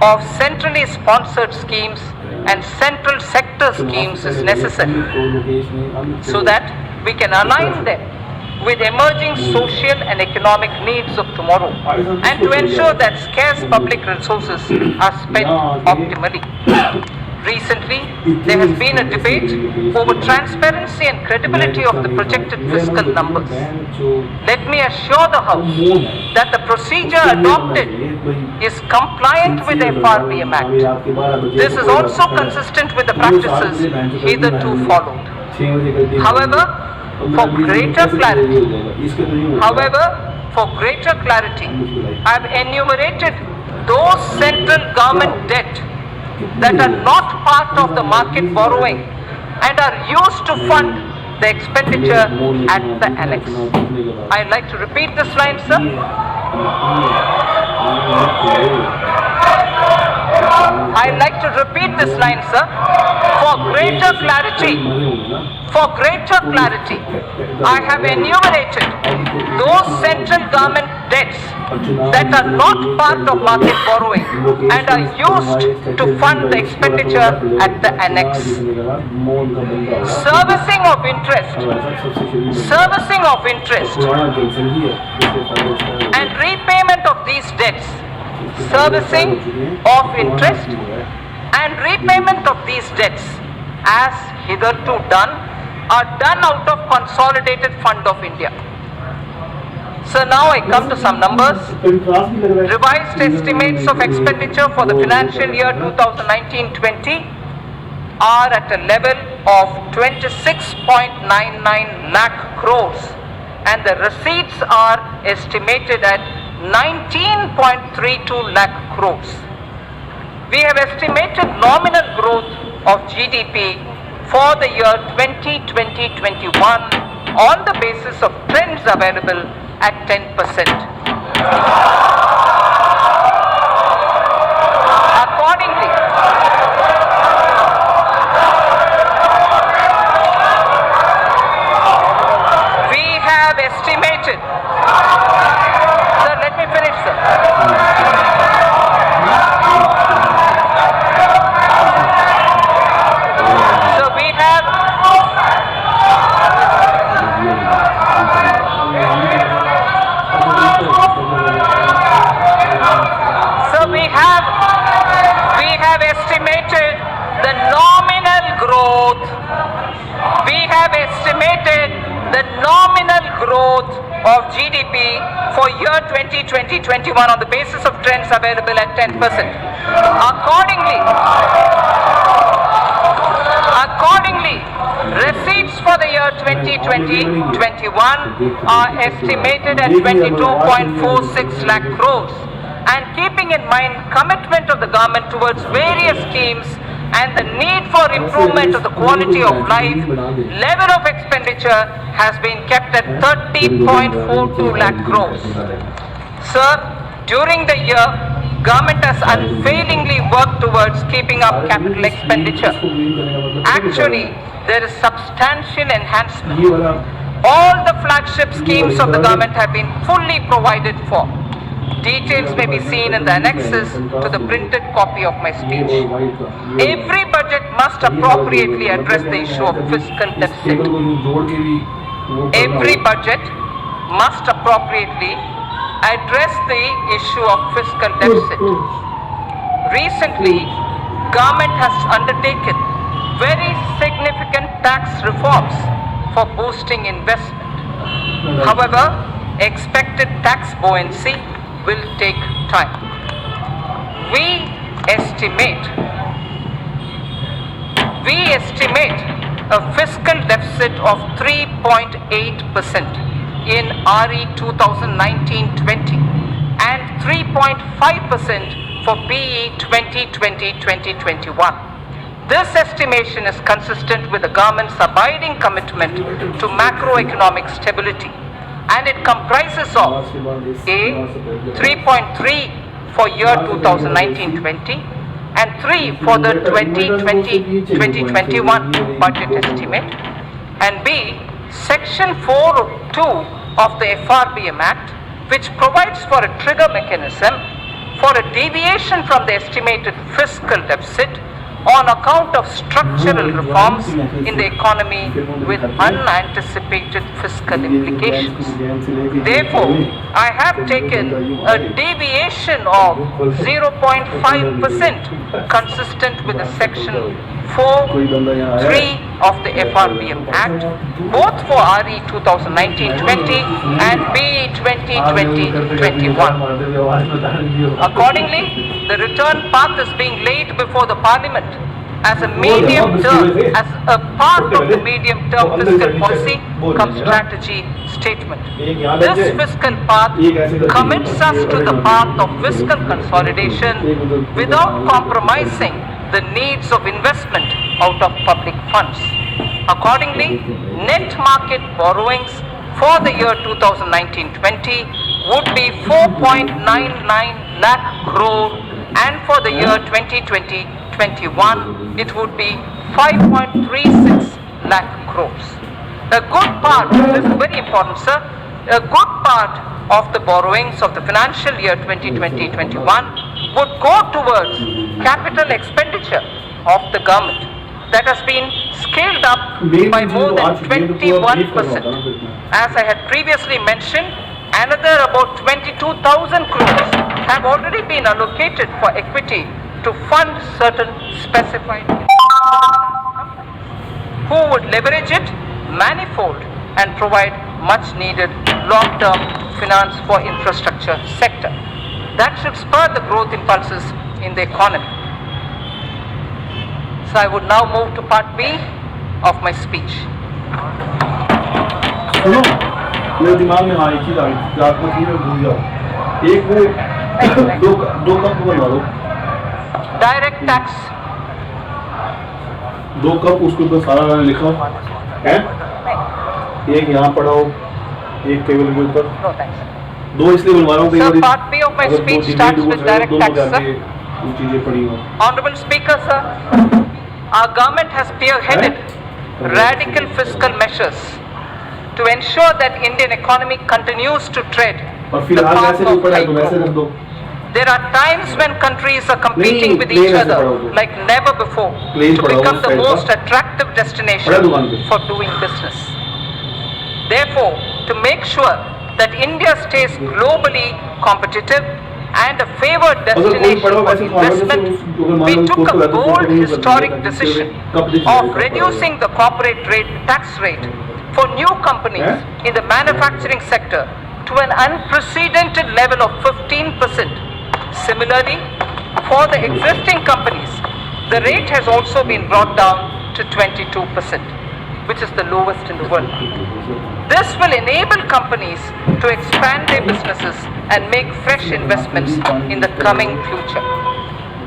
of centrally sponsored schemes and central sector schemes is necessary so that we can align them with emerging social and economic needs of tomorrow and to ensure that scarce public resources are spent optimally. Recently, there has been a debate over transparency and credibility of the projected fiscal numbers. Let me assure the House that the procedure adopted is compliant with the FRBM Act. This is also consistent with the practices hitherto followed. However, for greater clarity, I have enumerated those central government debt that are not part of the market borrowing and are used to fund the expenditure at the annex. I'd like to repeat this line, sir. I'd like to repeat this line, sir. For greater clarity, I have enumerated those central government debts that are not part of market borrowing and are used to fund the expenditure at the annex. Servicing of interest and repayment of these debts. Servicing of interest and repayment of these debts as hitherto done are done out of Consolidated Fund of India. So now I come to some numbers. Revised estimates of expenditure for the financial year 2019-20 are at a level of 26.99 lakh crores and the receipts are estimated at 19.32 lakh crores. We have estimated nominal growth of GDP for the year 2020-21 on the basis of trends available at 10%. Accordingly, we have estimated, sir, let me finish, sir. So we have estimated the nominal growth. We have estimated the nominal growth of GDP for year 2020-21 on the basis of trends available at 10%. Accordingly, receipts for the year 2020-21 are estimated at 22.46 lakh crores. And keeping in mind commitment of the government towards various schemes and the need for improvement of the quality of life, level of expenditure has been kept at 30.42 lakh crores. Sir, during the year, government has unfailingly worked towards keeping up capital expenditure. Actually, there is substantial enhancement. All the flagship schemes of the government have been fully provided for. Details may be seen in the annexes to the printed copy of my speech. Every budget must appropriately address the issue of fiscal deficit. Every budget must appropriately address the issue of fiscal deficit. Recently, government has undertaken very significant tax reforms for boosting investment. However, expected tax buoyancy will take time. We estimate a fiscal deficit of 3.8% in RE 2019-20 and 3.5% for BE 2020-2021. This estimation is consistent with the government's abiding commitment to macroeconomic stability, and it comprises of A, 3.3 for year 2019-20 and 3 for the 2020-2021 budget estimate, and B, Section 4.2 of the FRBM Act, which provides for a trigger mechanism for a deviation from the estimated fiscal deficit on account of structural reforms in the economy with unanticipated fiscal implications. Therefore, I have taken a deviation of 0.5% consistent with the Section 4.3 of the FRBM Act, both for RE 2019-20 and BE 2020-21. Accordingly, the return path is being laid before the Parliament as a part of the medium-term fiscal policy cum strategy statement. This fiscal path commits us to the path of fiscal consolidation without compromising the needs of investment out of public funds. Accordingly, net market borrowings for the year 2019-20 would be 4.99 lakh crore, and for the year 2020-21 it would be 5.36 lakh crores. A good part, this is very important, sir, a good part of the borrowings of the financial year 2020-21 would go towards capital expenditure of the government that has been scaled up by more than 21%. As I had previously mentioned, another about 22,000 crores have already been allocated for equity to fund certain specified companies who would leverage it manifold and provide much needed long-term finance for infrastructure sector. That should spur the growth impulses in the economy. So I would now move to part B of my speech. मेरे दिमाग में हाँ एक चीज आ गई थी, रात को थी मैं भूल जाऊँ। एक वो दो कप बनवा दो, Direct tax. 2 कप उसके ऊपर सारा लिखा है, एक यहाँ पड़ा हो, एक टेबल के ऊपर। No thanks. 2 इसलिए बनवा रहा हूँ Sir, part B of my speech starts with direct tax, sir. चीजें पड़ी हो। Honorable Speaker, sir, our government has spearheaded radical fiscal measures to ensure that Indian economy continues to tread और the फिलहाल path वैसे नहीं of पड़ा high तो वैसे रख growth. दो। There are times when countries are competing नहीं, with plain each ऐसे other पढ़ो तो। like never before Plain to पढ़ो, become उस the side most का। attractive पढ़ा destination दुकान पे। for doing business. Therefore, to make sure that India stays globally competitive and a favored destination पढ़ो for वैसे फॉरवर्ड से investment, अगर मान we low took court a को जाते bold तो नहीं historic बदलेगा, decision कब दिख of जाएगा, reducing the corporate tax rate for new companies in the manufacturing sector to an unprecedented level of 15%. Similarly, for the existing companies, the rate has also been brought down to 22%, which is the lowest in the world. This will enable companies to expand their businesses and make fresh investments in the coming future.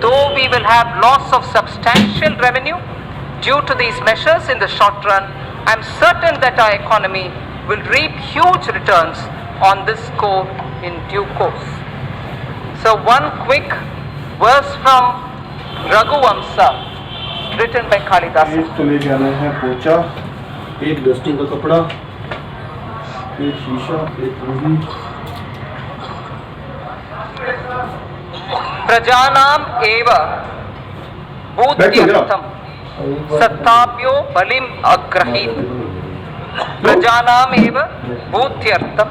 Though we will have loss of substantial revenue due to these measures in the short run, I am certain that our economy will reap huge returns on this score in due course. So one quick verse from Raghuvamsa, written by Kalidasa. एक तो लेके आना है पोचा, एक dusting का कपड़ा, एक शीशा, एक रूही। प्रजानाम एव बुद्ध्यर्थम सत्ताप्यो बलिम अग्रहीत। प्रजानाम एव बुद्ध्यर्थम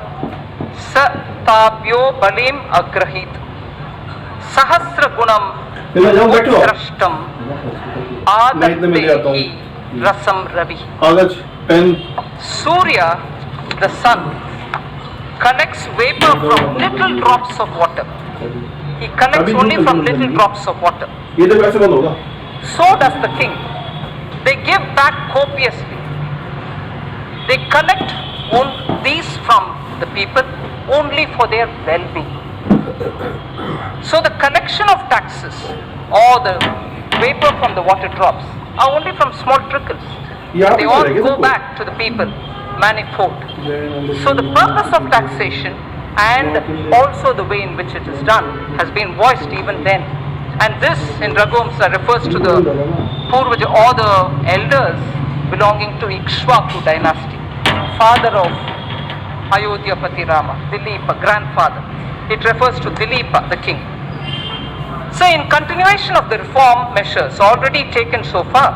सत्ताप्यो बलिम अग्रहीत। सहस्र गुणम उत्कृष्टम आदत्ते रसम रवि। कागज, pen. Surya, the sun, collects vapor from little drops of water. He collects only from little drops of water. ये तो वैसे बंद होगा। So does the king. They give back copiously. They collect these from the people only for their well-being. So the collection of taxes or the vapor from the water drops are only from small trickles. They all go back to the people manifold. So the purpose of taxation and also the way in which it is done has been voiced even then. And this in Raghuvamsa refers to the Purvaja or the elders belonging to Ikshvaku dynasty, father of Ayodhyapati Rama, Dilipa, grandfather. It refers to Dilipa, the king. So in continuation of the reform measures already taken so far,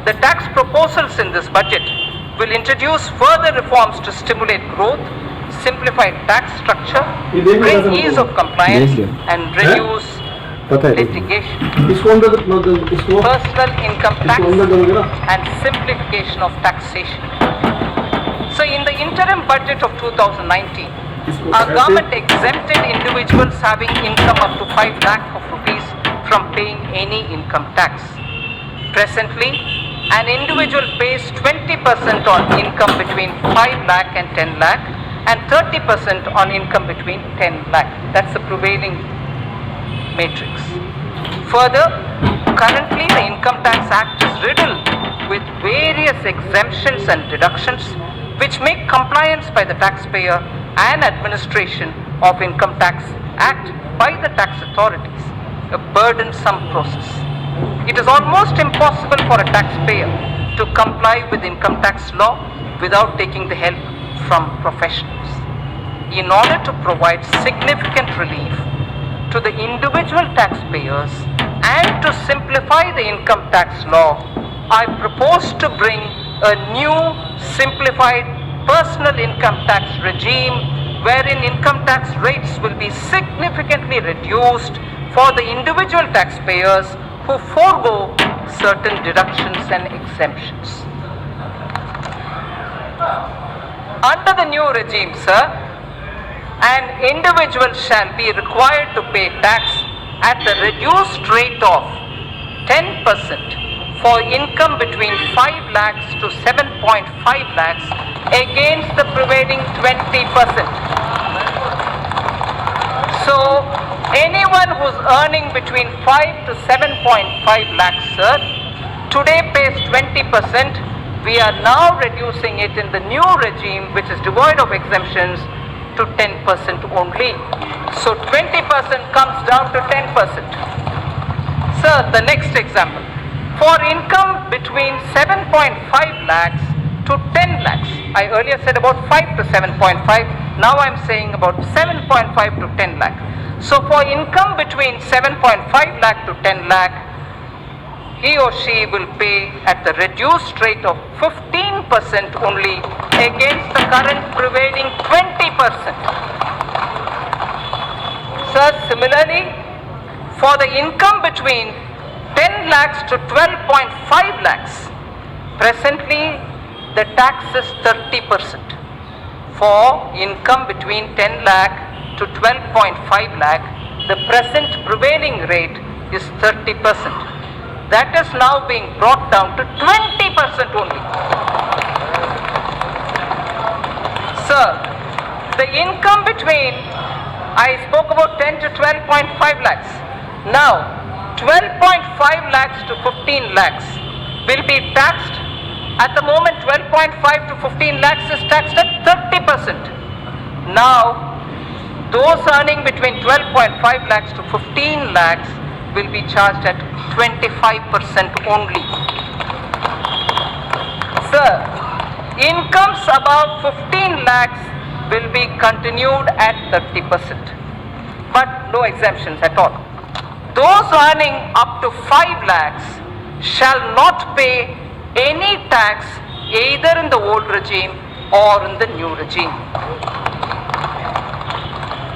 the tax proposals in this budget will introduce further reforms to stimulate growth, simplify tax structure, bring ease of compliance and reduce litigation, personal income tax and simplification of taxation. So in the interim budget of 2019, our government exempted individuals having income up to 5 lakh of rupees from paying any income tax. Presently, an individual pays 20% on income between 5 lakh and 10 lakh and 30% on income between 10 lakh. That's the prevailing matrix. Further, currently the Income Tax Act is riddled with various exemptions and deductions which make compliance by the taxpayer and administration of Income Tax Act by the tax authorities a burdensome process. It is almost impossible for a taxpayer to comply with income tax law without taking the help from professionals. In order to provide significant relief to the individual taxpayers and to simplify the income tax law, I propose to bring a new simplified personal income tax regime wherein income tax rates will be significantly reduced for the individual taxpayers who forego certain deductions and exemptions. Under the new regime, sir, an individual shall be required to pay tax at the reduced rate of 10% for income between 5 lakhs to 7.5 lakhs against the prevailing 20%. So anyone who's earning between 5 to 7.5 lakhs, sir, today pays 20%. We are now reducing it in the new regime, which is devoid of exemptions, to 10% only. So 20% comes down to 10%. Sir, the next example. For income between 7.5 lakhs to 10 lakhs, I earlier said about 5 to 7.5, now I am saying about 7.5 to 10 lakh. So for income between 7.5 lakh to 10 lakh, he or she will pay at the reduced rate of 15% only against the current prevailing 20%. Sir, similarly, for the income between 10 lakhs to 12.5 lakhs, presently the tax is 30%. For income between 10 lakh to 12.5 lakh, the present prevailing rate is 30%. That is now being brought down to 20% only. Sir, the income between, I spoke about 10 to 12.5 lakhs. Now, 12.5 lakhs to 15 lakhs will be taxed. At the moment, 12.5 to 15 lakhs is taxed at 30%. Now, those earning between 12.5 lakhs to 15 lakhs will be charged at 25% only. Sir, incomes above 15 lakhs will be continued at 30%, but no exemptions at all. Those earning up to 5 lakhs shall not pay any tax either in the old regime or in the new regime.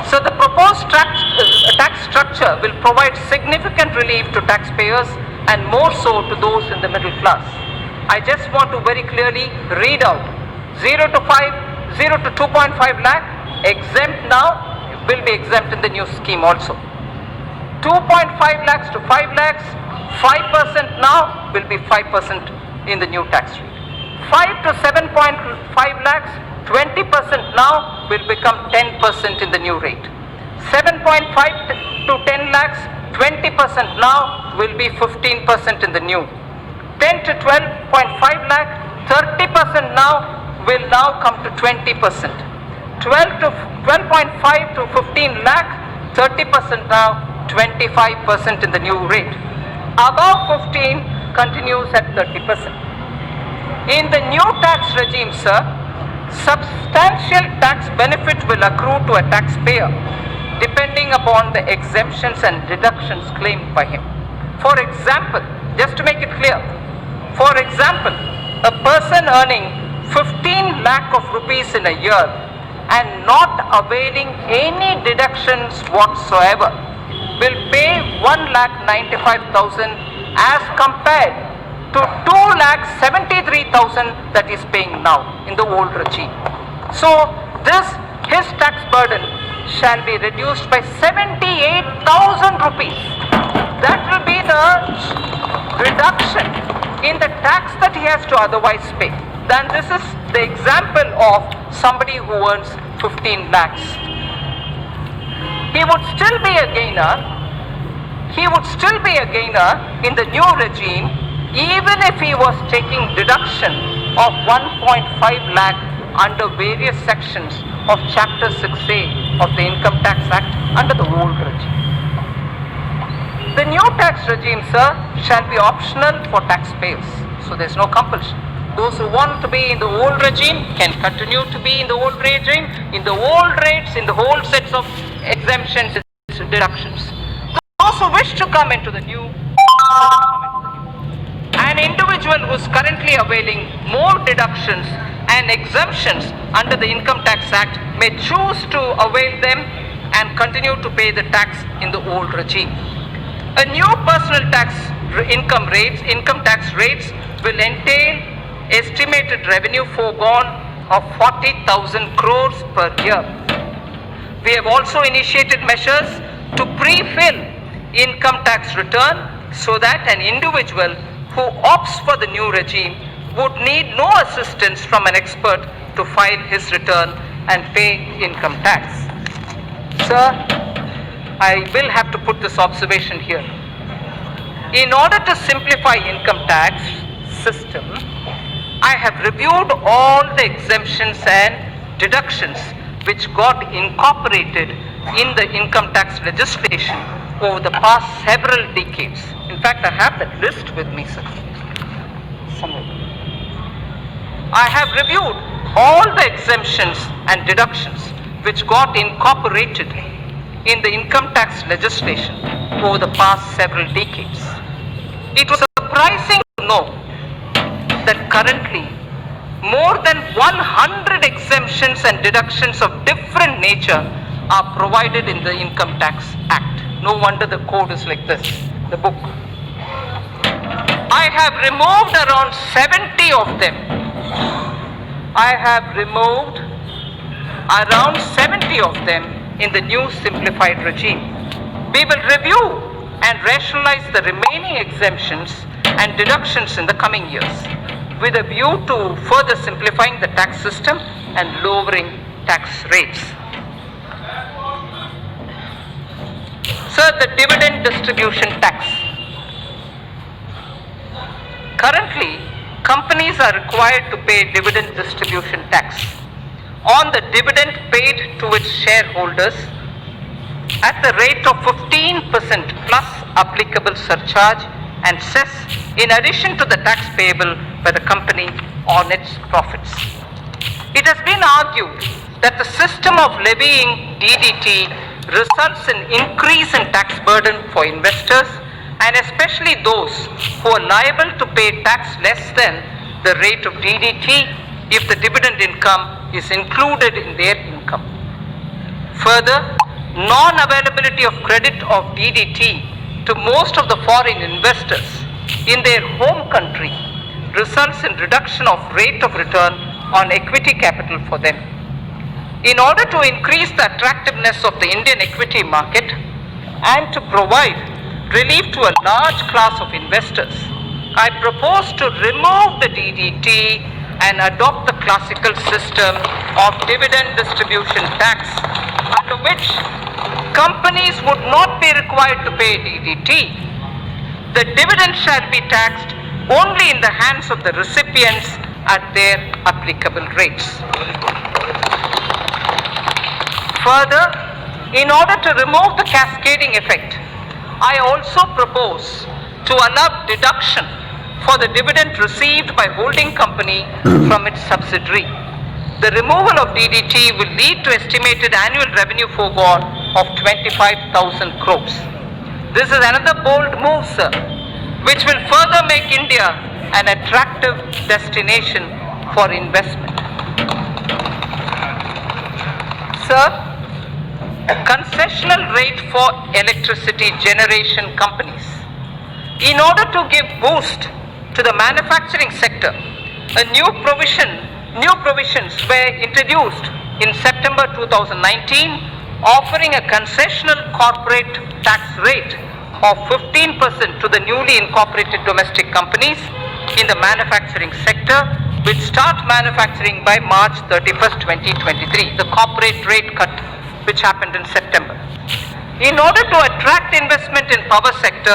So the proposed tax structure will provide significant relief to taxpayers and more so to those in the middle class. I just want to very clearly read out 0 to 2.5 lakh exempt now, will be exempt in the new scheme also. 2.5 lakhs to 5 lakhs, 5% now will be 5% in the new tax rate. 5 to 7.5 lakhs, 20% now will become 10% in the new rate. 7.5 to 10 lakhs, 20% now will be 15% in the new. 10 to 12.5 lakh, 30% now will now come to 20%. 12.5 to 15 lakh, 30% now, 25% in the new rate. Above 15 continues at 30%. In the new tax regime, sir, substantial tax benefit will accrue to a taxpayer depending upon the exemptions and deductions claimed by him. For example, just to make it clear, for example, a person earning 15 lakh of rupees in a year and not availing any deductions whatsoever will pay 1,95,000 as compared to 2,73,000 that is paying now in the old regime. So his tax burden shall be reduced by 78,000 rupees. That will be the reduction in the tax that he has to otherwise pay. Then this is the example of somebody who earns 15 lakhs. He would still be a gainer. He would still be a gainer in the new regime even if he was taking deduction of 1.5 lakh under various sections of Chapter 6A of the Income Tax Act under the old regime. The new tax regime, sir, shall be optional for taxpayers. So there is no compulsion. Those who want to be in the old regime can continue to be in the old regime, in the old rates, in the whole sets of exemptions and deductions. Those who wish to come into the new, an individual who is currently availing more deductions and exemptions under the Income Tax Act may choose to avail them and continue to pay the tax in the old regime. A new personal tax income tax rates will entail estimated revenue foregone of 40,000 crores per year. We have also initiated measures to pre-fill income tax return so that an individual who opts for the new regime would need no assistance from an expert to file his return and pay income tax. Sir, I will have to put this observation here. In order to simplify income tax system, I have reviewed all the exemptions and deductions which got incorporated in the income tax legislation over the past several decades. In fact, I have that list with me, sir. Somewhere. I have reviewed all the exemptions and deductions which got incorporated in the income tax legislation over the past several decades. It was surprising to know that currently more than 100 exemptions and deductions of different nature are provided in the Income Tax Act. No wonder the code is like this, the book. I have removed around 70 of them. I have removed around 70 of them in the new simplified regime. We will review and rationalize the remaining exemptions and deductions in the coming years, with a view to further simplifying the tax system and lowering tax rates. Sir, the dividend distribution tax. Currently, companies are required to pay dividend distribution tax on the dividend paid to its shareholders at the rate of 15% plus applicable surcharge and cess, in addition to the tax payable by the company on its profits. It has been argued that the system of levying DDT results in increase in tax burden for investors, and especially those who are liable to pay tax less than the rate of DDT if the dividend income is included in their income. Further, non-availability of credit of DDT to most of the foreign investors in their home country results in reduction of rate of return on equity capital for them. In order to increase the attractiveness of the Indian equity market and to provide relief to a large class of investors, I propose to remove the DDT and adopt the classical system of dividend distribution tax, under which companies would not be required to pay DDT. The dividend shall be taxed only in the hands of the recipients at their applicable rates. Further, in order to remove the cascading effect, I also propose to allow deduction for the dividend received by holding company from its subsidiary. The removal of DDT will lead to estimated annual revenue foregone of 25,000 crores. This is another bold move, sir, which will further make India an attractive destination for investment. Sir, a concessional rate for electricity generation companies. In order to give boost to the manufacturing sector, new provisions were introduced in September 2019, offering a concessional corporate tax rate of 15% to the newly incorporated domestic companies in the manufacturing sector, which start manufacturing by March 31st, 2023, the corporate rate cut which happened in September. In order to attract investment in power sector,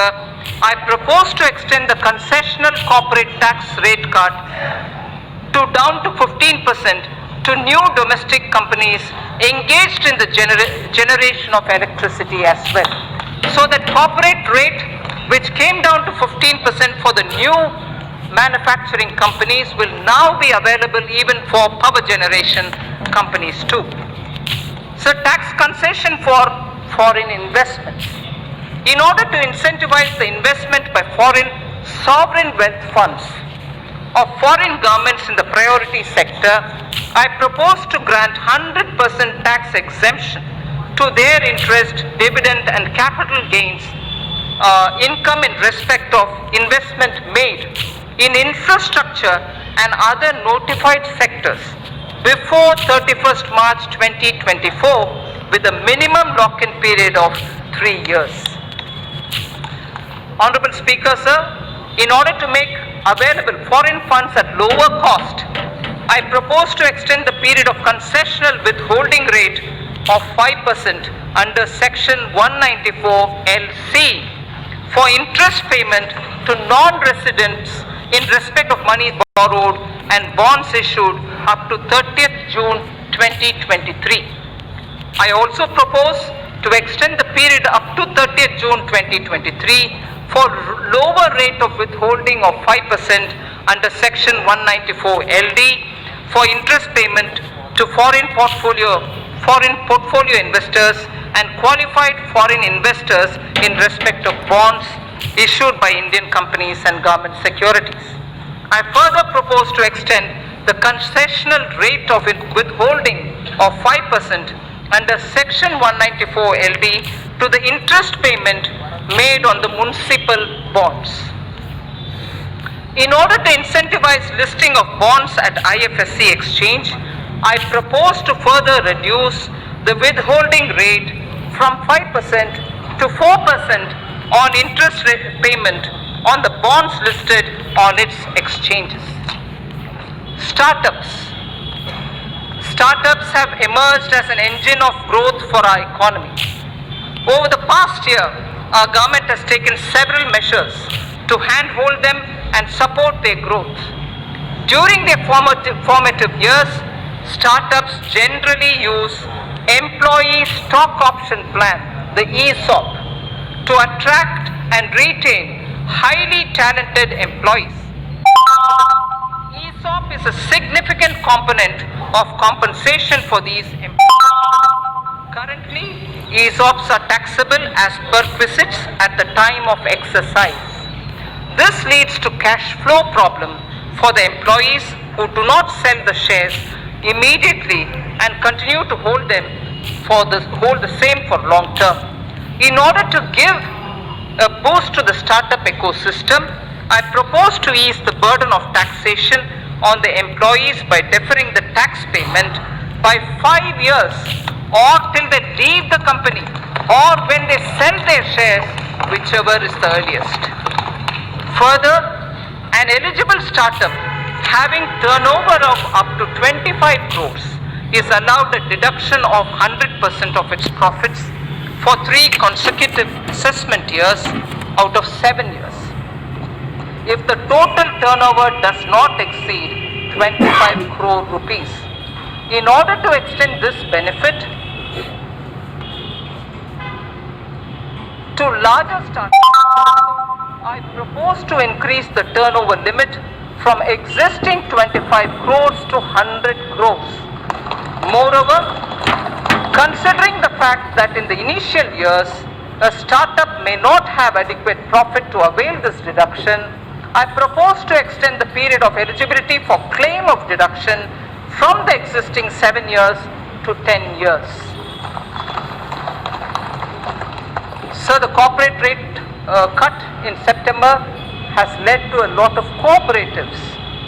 I propose to extend the concessional corporate tax rate cut down to 15% to new domestic companies engaged in the generation of electricity as well. So that corporate rate, which came down to 15% for the new manufacturing companies, will now be available even for power generation companies too. So tax concession for foreign investments. In order to incentivize the investment by foreign sovereign wealth funds of foreign governments in the priority sector, I propose to grant 100% tax exemption to their interest, dividend and capital gains income in respect of investment made in infrastructure and other notified sectors before 31st March 2024 with a minimum lock-in period of 3 years. Honorable Speaker, sir, In order to make available foreign funds at lower cost, I propose to extend the period of concessional withholding rate of 5% under Section 194LC for interest payment to non-residents in respect of money borrowed and bonds issued up to 30th June 2023. I also propose to extend the period up to 30th June 2023 for lower rate of withholding of 5% under Section 194LD for interest payment to foreign portfolio investors and qualified foreign investors in respect of bonds issued by Indian companies and government securities. I further propose to extend the concessional rate of withholding of 5% under Section 194LD to the interest payment made on the municipal bonds. In order to incentivize listing of bonds at IFSC exchange, I propose to further reduce the withholding rate from 5% to 4% on interest payment on the bonds listed on its exchanges. Startups have emerged as an engine of growth for our economy. Over the past year, our government has taken several measures to handhold them and support their growth. During their formative years, startups generally use Employee Stock Option Plan, the ESOP, to attract and retain highly talented employees. ESOP is a significant component of compensation for these employees. Currently, ESOPs are taxable as perquisites at the time of exercise. This leads to cash flow problem for the employees who do not sell the shares immediately and continue to hold the same for long term. In order to give a boost to the startup ecosystem, I propose to ease the burden of taxation on the employees by deferring the tax payment by 5 years or till they leave the company or when they sell their shares, whichever is the earliest. Further, an eligible startup having turnover of up to 25 crores is allowed a deduction of 100% of its profits for 3 consecutive assessment years out of 7 years. If the total turnover does not exceed 25 crore rupees. In order to extend this benefit to larger startups, I propose to increase the turnover limit from existing 25 crores to 100 crores. Moreover, considering the fact that in the initial years, a startup may not have adequate profit to avail this deduction, I propose to extend the period of eligibility for claim of deduction from the existing 7 years to 10 years. So the corporate rate cut in September has led to a lot of cooperatives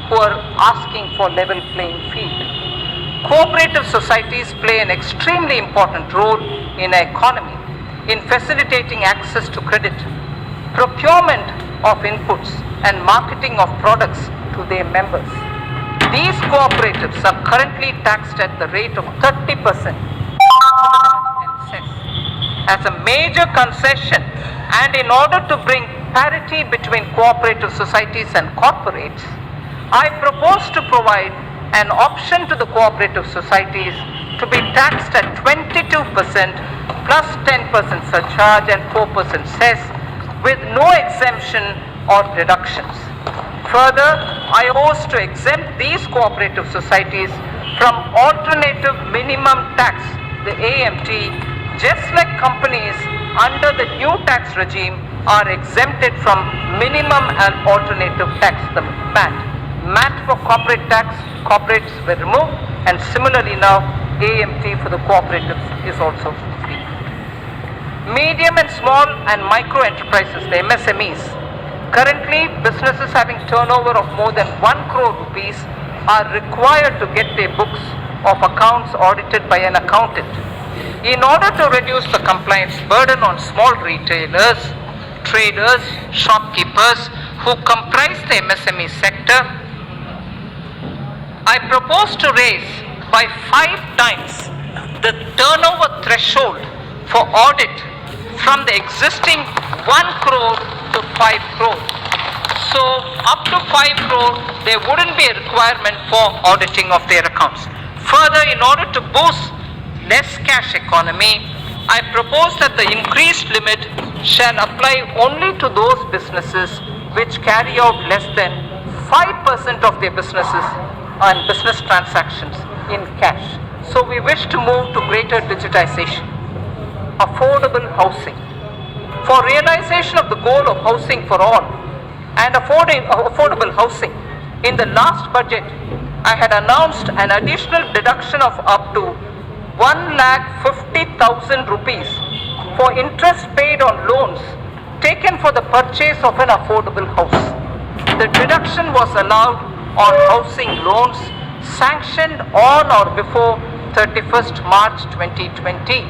who are asking for level playing field. Cooperative societies play an extremely important role in our economy in facilitating access to credit, procurement of inputs and marketing of products to their members. These cooperatives are currently taxed at the rate of 30% as a major concession, and in order to bring parity between cooperative societies and corporates, I propose to provide an option to the cooperative societies to be taxed at 22% plus 10% surcharge and 4% cess with no exemption or deductions. Further, I propose to exempt these cooperative societies from alternative minimum tax, the AMT, just like companies under the new tax regime are exempted from minimum and alternative tax, the MAT. MAT for corporate tax, corporates were removed, and similarly now AMT for the cooperatives is also free. Medium and small and micro enterprises, the MSMEs, currently businesses having turnover of more than 1 crore rupees are required to get their books of accounts audited by an accountant. In order to reduce the compliance burden on small retailers, traders, shopkeepers who comprise the MSME sector, I propose to raise by 5 times the turnover threshold for audit from the existing 1 crore to 5 crore. So up to 5 crore, there wouldn't be a requirement for auditing of their accounts. Further, in order to boost less cash economy, I propose that the increased limit shall apply only to those businesses which carry out less than 5% of their businesses and business transactions in cash. So we wish to move to greater digitization. Affordable housing. For realization of the goal of housing for all and affordable housing, in the last budget, I had announced an additional deduction of up to 1,50,000 rupees for interest paid on loans taken for the purchase of an affordable house. The deduction was allowed on housing loans sanctioned on or before 31st March 2020.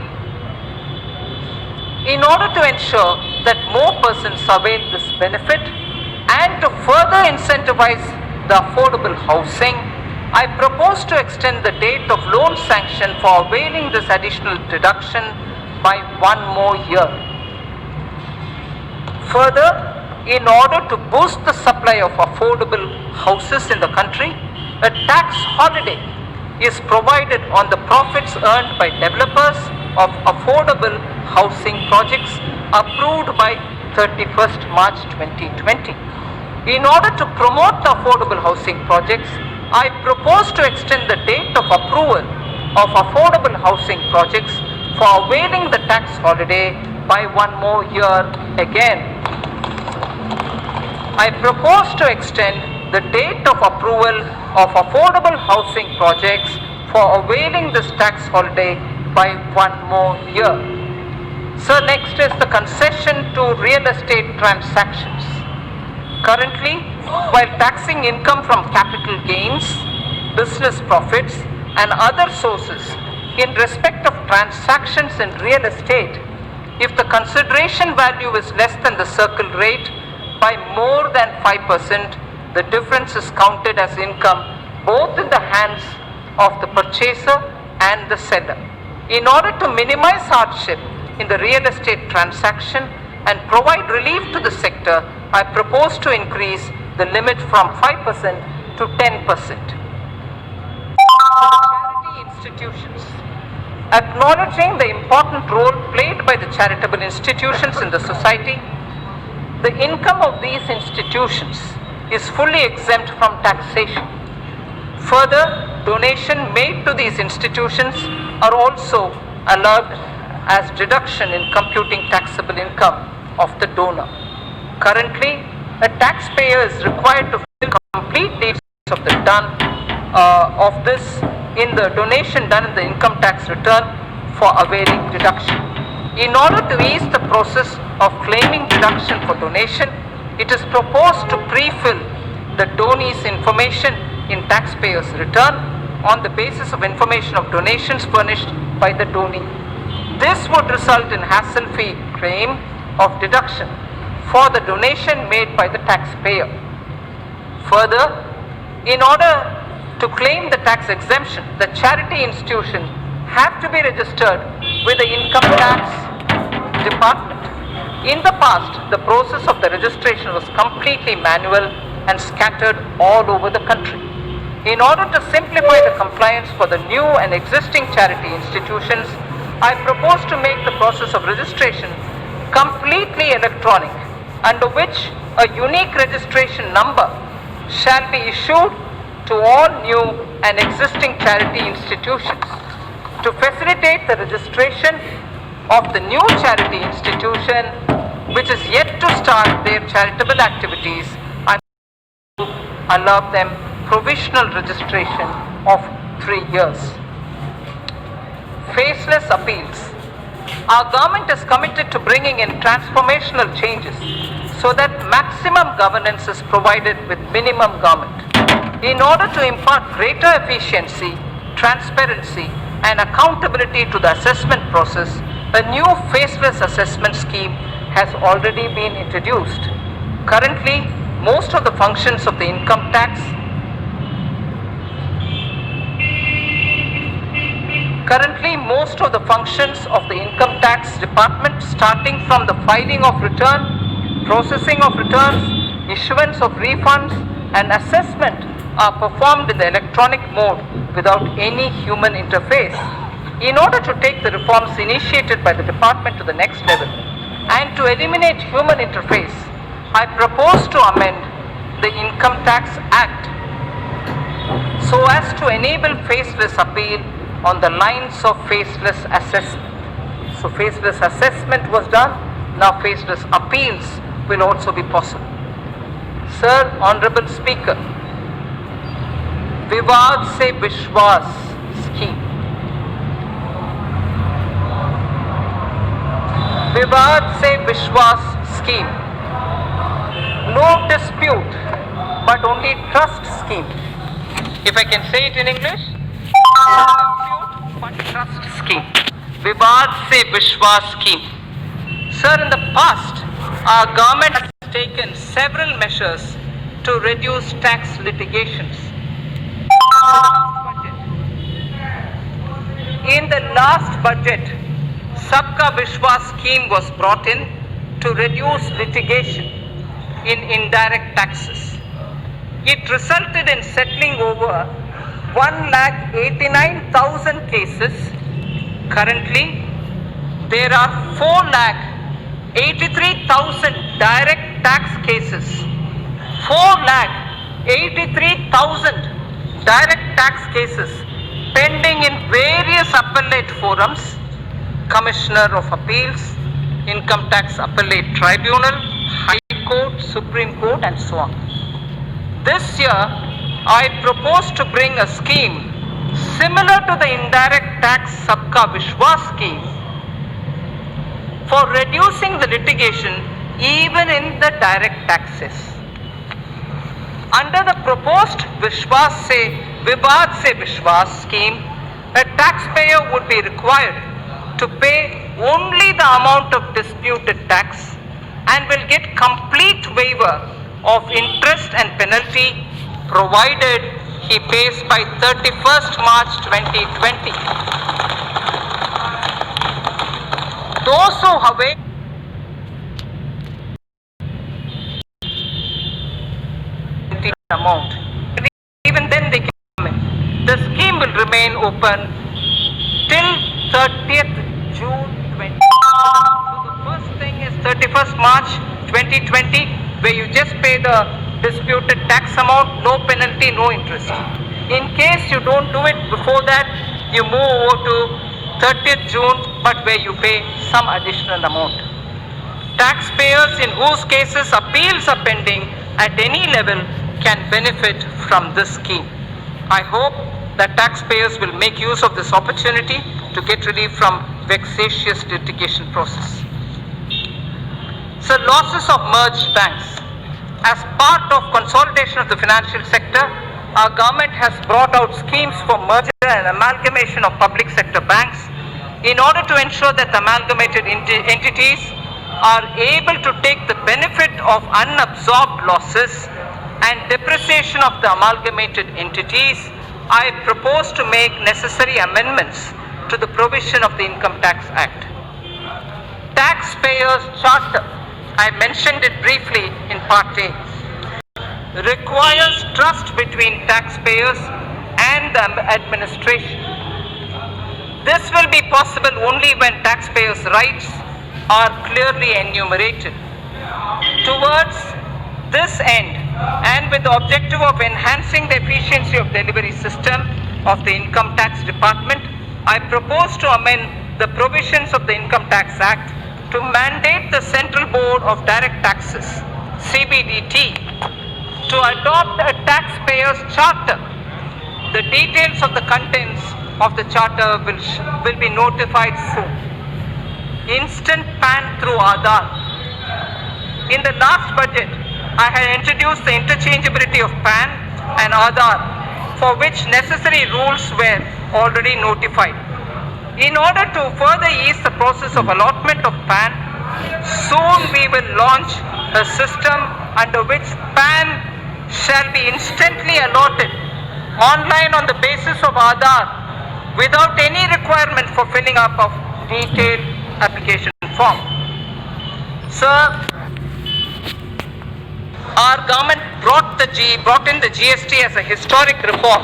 In order to ensure that more persons avail this benefit and to further incentivize the affordable housing, I propose to extend the date of loan sanction for availing this additional deduction by 1 more year. Further, in order to boost the supply of affordable houses in the country, a tax holiday is provided on the profits earned by developers of affordable housing projects approved by 31st March 2020. In order to promote the affordable housing projects, I propose to extend the date of approval of affordable housing projects for availing the tax holiday by 1 more year again. I propose to extend the date of approval of affordable housing projects for availing this tax holiday by 1 more year. So next is the concession to real estate transactions. Currently, while taxing income from capital gains, business profits and other sources in respect of transactions in real estate, if the consideration value is less than the circle rate by more than 5%, the difference is counted as income both in the hands of the purchaser and the seller. In order to minimize hardship in the real estate transaction and provide relief to the sector, I propose to increase the limit from 5% to 10%. Charity institutions. Acknowledging the important role played by the charitable institutions in the society, the income of these institutions is fully exempt from taxation. Further, donation made to these institutions are also allowed as deduction in computing taxable income of the donor. Currently, a taxpayer is required to fill complete details of the of this in the donation done in the income tax return for availing deduction. In order to ease the process of claiming deduction for donation, it is proposed to pre-fill the donee's information in taxpayer's return on the basis of information of donations furnished by the donee. This would result in hassle-free claim of deduction for the donation made by the taxpayer. Further, in order to claim the tax exemption, the charity institution have to be registered with the income tax department. In the past, the process of the registration was completely manual and scattered all over the country. In order to simplify the compliance for the new and existing charity institutions, I propose to make the process of registration completely electronic, under which a unique registration number shall be issued to all new and existing charity institutions. To facilitate the registration of the new charity institution, which is yet to start their charitable activities, I allow them provisional registration of 3 years. Faceless appeals. Our government is committed to bringing in transformational changes so that maximum governance is provided with minimum government. In order to impart greater efficiency, transparency and accountability to the assessment process, a new faceless assessment scheme has already been introduced. Currently, most of the functions of the income tax. Currently, most of the functions of the income tax department, starting from the filing of return, processing of returns, issuance of refunds, and assessment, are performed in the electronic mode without any human interface. In order to take the reforms initiated by the department to the next level and to eliminate human interface, I propose to amend the Income Tax Act so as to enable faceless appeal on the lines of faceless assessment. So faceless assessment was done, now faceless appeals will also be possible. Sir, Honorable Speaker, Vivad se Vishwas scheme. Vivad se Vishwas scheme. No dispute, but only trust scheme. If I can say it in English, no dispute, but trust scheme. Vivad se Vishwas scheme. Sir, in the past, our government has taken several measures to reduce tax litigations. In the last budget, Sabka Vishwas scheme was brought in to reduce litigation in indirect taxes. It resulted in settling over 1,89,000 cases. Currently, there are 4,83,000 direct tax cases. 4,83,000 direct tax cases pending in various appellate forums, Commissioner of Appeals, Income Tax Appellate Tribunal, High Court, Supreme Court, and so on. This year, I propose to bring a scheme similar to the indirect tax Sabka Vishwas scheme for reducing the litigation even in the direct taxes. Under the proposed Vivad se Vishwas scheme, a taxpayer would be required to pay only the amount of disputed tax and will get complete waiver of interest and penalty provided he pays by 31st March 2020. Those who have amount, even then they can come in. The scheme will remain open till 30th June 2020. So the first thing is 31st March 2020, where you just pay the disputed tax amount, no penalty, no interest. In case you don't do it before that, you move over to 30th June, but where you pay some additional amount. Taxpayers in whose cases appeals are pending at any level can benefit from this scheme. I hope that taxpayers will make use of this opportunity to get relief from vexatious litigation process. So losses of merged banks. As part of consolidation of the financial sector, our government has brought out schemes for merger and amalgamation of public sector banks in order to ensure that amalgamated entities are able to take the benefit of unabsorbed losses and depreciation of the amalgamated entities. I propose to make necessary amendments to the provision of the Income Tax Act. Taxpayers' Charter, I mentioned it briefly in Part A, requires trust between taxpayers and the administration. This will be possible only when taxpayers' rights are clearly enumerated. Towards this end, and with the objective of enhancing the efficiency of delivery system of the Income Tax Department, I propose to amend the provisions of the Income Tax Act to mandate the Central Board of Direct Taxes, CBDT, to adopt a taxpayer's charter. The details of the contents of the charter will be notified soon. Instant PAN through Aadhaar. In the last budget, I had introduced the interchangeability of PAN and Aadhaar, for which necessary rules were already notified. In order to further ease the process of allotment of PAN, soon we will launch a system under which PAN shall be instantly allotted online on the basis of Aadhaar without any requirement for filling up of detailed application form. Sir, our government brought in the GST as a historic reform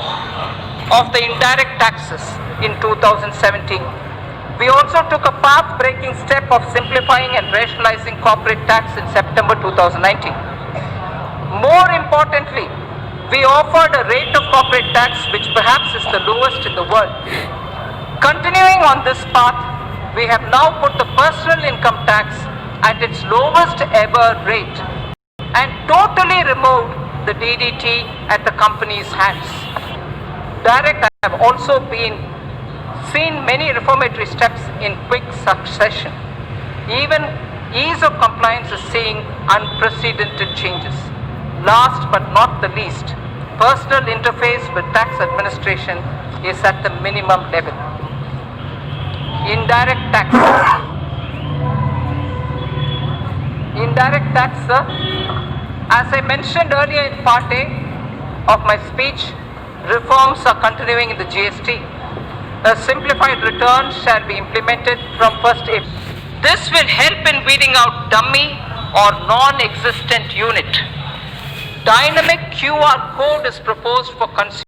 of the indirect taxes in 2017. We also took a path-breaking step of simplifying and rationalizing corporate tax in September 2019. More importantly, we offered a rate of corporate tax which perhaps is the lowest in the world. Continuing on this path, we have now put the personal income tax at its lowest ever rate and totally removed the DDT at the company's hands. Direct have also seen many reformatory steps in quick succession. Even ease of compliance is seeing unprecedented changes. Last but not the least, personal interface with tax administration is at the minimum level. Indirect tax. Indirect tax, sir. As I mentioned earlier in part A of my speech, reforms are continuing in the GST. A simplified return shall be implemented from 1st April. This will help in weeding out dummy or non-existent unit. Dynamic QR code is proposed for consumers.